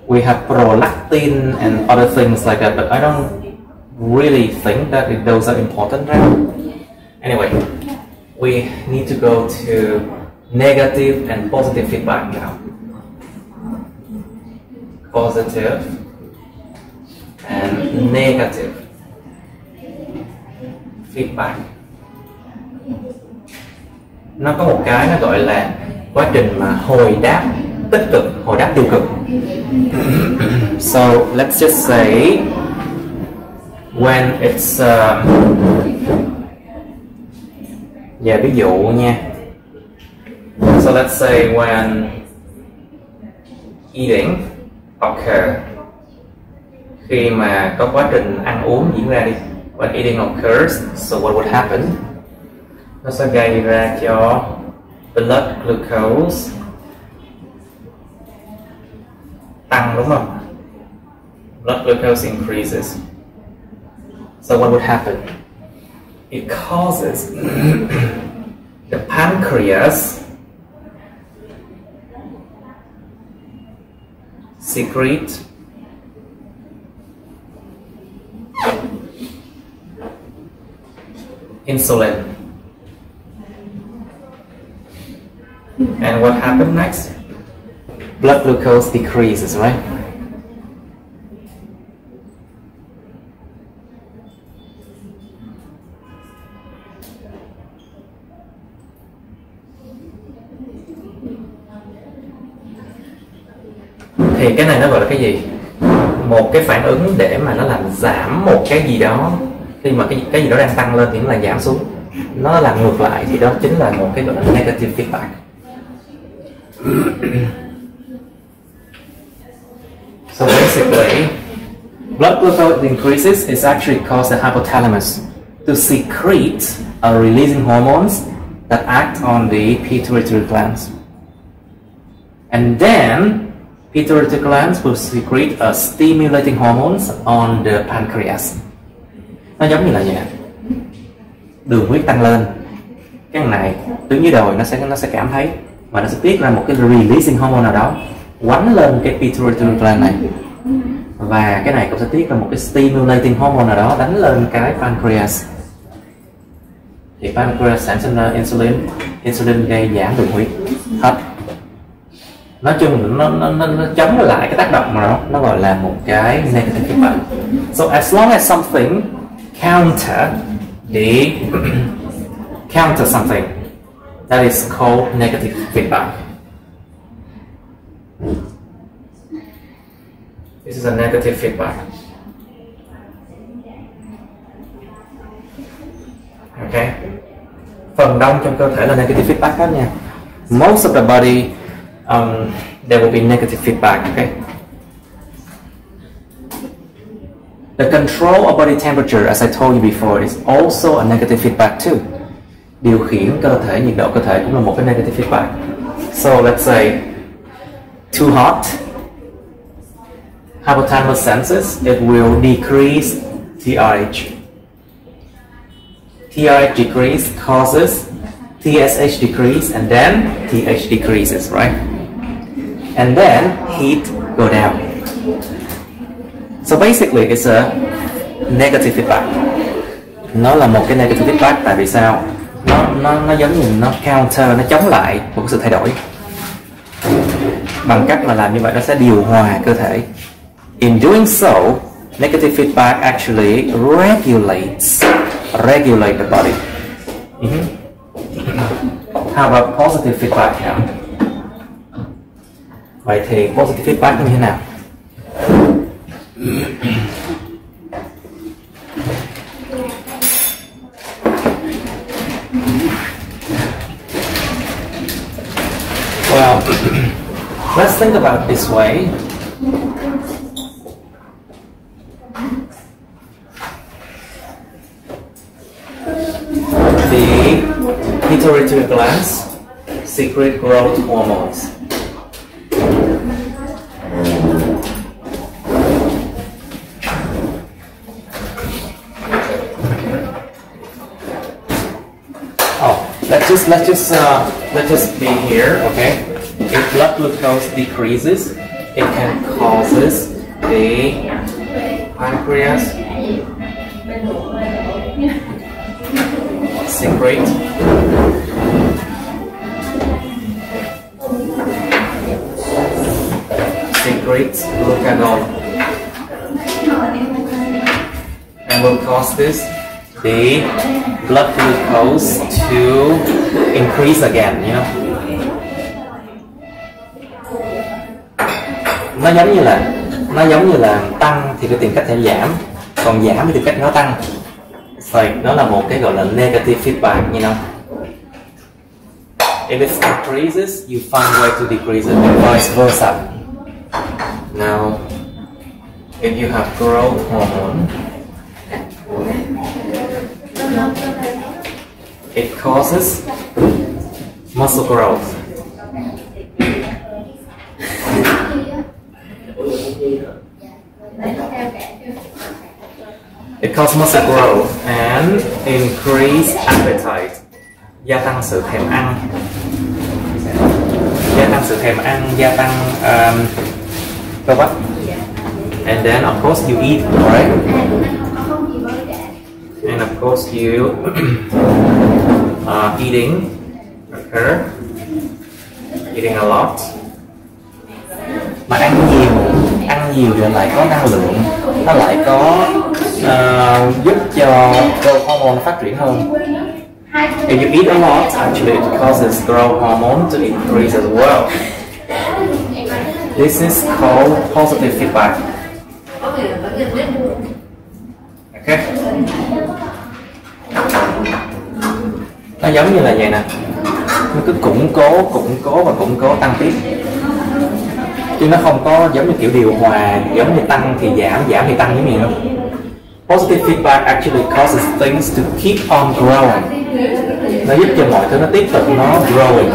We have prolactin and other things like that, but I don't really think that those are important, right? Anyway, we need to go to negative and positive feedback now. Positive and negative feedback. Nó có một cái nó gọi là quá trình mà hồi đáp tích cực, hồi đáp tiêu cực. So let's just say when it's ví dụ nha. So let's say when eating occur, khi mà có quá trình ăn uống diễn ra đi, when eating occurs, so what would happen? Nó sẽ gây ra cho blood glucose tăng, đúng không? Blood glucose increases. So what would happen? It causes the pancreas secrete insulin. And what happened next? Blood glucose decreases, right? Thì cái này nó gọi là cái gì? Một cái phản ứng để mà nó làm giảm một cái gì đó. Khi mà cái gì đó đang tăng lên thì nó lại giảm xuống. Nó làm ngược lại thì đó chính là một cái gọi là negative feedback. So basically, blood glucose increases is actually caused the hypothalamus to secrete or releasing hormones that act on the pituitary glands. And then pituitary glands will secrete a stimulating hormones on the pancreas. Nó giống như là gì nè, đường huyết tăng lên, cái này đứng dưới đồi nó sẽ cảm thấy và nó sẽ tiết ra một cái releasing hormone nào đó quánh lên cái pituitary gland này, và cái này cũng sẽ tiết ra một cái stimulating hormone nào đó đánh lên cái pancreas, thì pancreas sản sinh ra insulin gây giảm đường huyết hết. Nói chung nó chống lại cái tác động mà nó gọi là một cái negative feedback. So as long as something counter something, that is called negative feedback. This is a negative feedback. Okay. Phần đông trong cơ thể là negative feedback hết nha. Most of the body there will be negative feedback. Okay. The control of body temperature, as I told you before, is also a negative feedback too. Điều khiển cơ thể, nhiệt độ cơ thể cũng là một cái negative feedback. So let's say too hot, hypothalamus senses it will decrease TRH. TRH decrease causes TSH decrease, and then TH decreases, right? And then heat go down. So basically it's a negative feedback. Nó là một cái negative feedback, tại vì sao? Nó giống như nó counter, nó chống lại một sự thay đổi. Bằng cách mà làm như vậy nó sẽ điều hòa cơ thể. In doing so, negative feedback actually regulate the body. How about positive feedback now? Vậy thì positive feedback như thế nào? Well, let's think about it this way. pituitary glands secrete growth hormones. Let's just be here, okay? If blood glucose decreases, it can causes the pancreas secrete glucagon, and will cause the blood glucose to increase again, you know. Nó giống như là tăng thì phải tìm cách để giảm, còn giảm thì tìm cách nó tăng. Vậy nó là một cái gọi là negative feedback, you know. If it increases, you find a way to decrease it, and vice versa. Now, if you have growth hormone, it causes muscle growth. It causes muscle growth and increase appetite. Gia tăng sự thèm ăn. Gia tăng cơ bắp. And then of course you eat, right? And of course you eating, okay? Eating a lot. Mà ăn nhiều thì lại có năng lượng, nó lại có giúp cho growth hormone phát triển hơn. If you eat a lot, actually it causes growth hormone to increase as well. This is called positive feedback. Okay. Nó giống như là vậy nè, nó cứ củng cố tăng tiếp, chứ nó không có giống như kiểu điều hòa, giống như tăng thì giảm thì tăng giống như đâu. Positive feedback actually causes things to keep on growing. Nó giúp cho mọi thứ nó tiếp tục nó growing.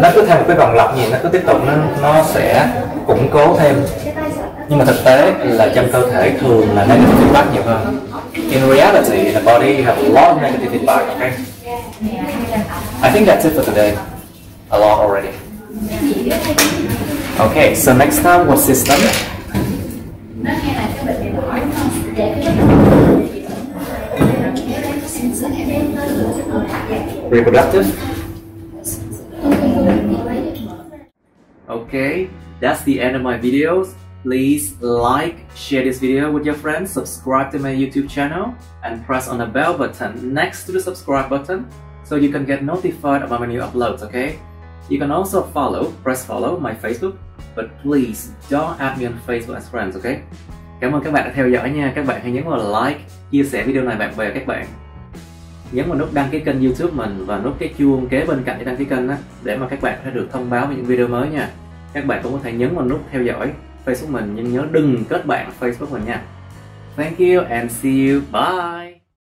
Nó cứ theo một cái vòng lặp gì, nó cứ tiếp tục nó sẽ củng cố thêm. Nhưng mà thực tế là trong cơ thể thường là negative feedback nhiều hơn. In reality, the body have a lot of negative feedback, okay? I think that's it for today. A lot already. Okay, so next time, what system? Reproductive? Okay, that's the end of my videos. Please like, share this video with your friends, subscribe to my YouTube channel, and press on the bell button next to the subscribe button so you can get notified about my new uploads, okay? You can also press follow my Facebook, but please don't add me on Facebook as friends, okay? Cảm ơn các bạn đã theo dõi nha. Các bạn hãy nhấn vào like, chia sẻ video này bạn bè các bạn. Nhấn vào nút đăng ký kênh YouTube mình và nút cái chuông kế bên cạnh để đăng ký kênh để mà các bạn sẽ được thông báo về những video mới nha. Các bạn cũng có thể nhấn vào nút theo dõi Facebook mình, nhưng nhớ đừng kết bạn Facebook mình nha. Thank you and see you. Bye.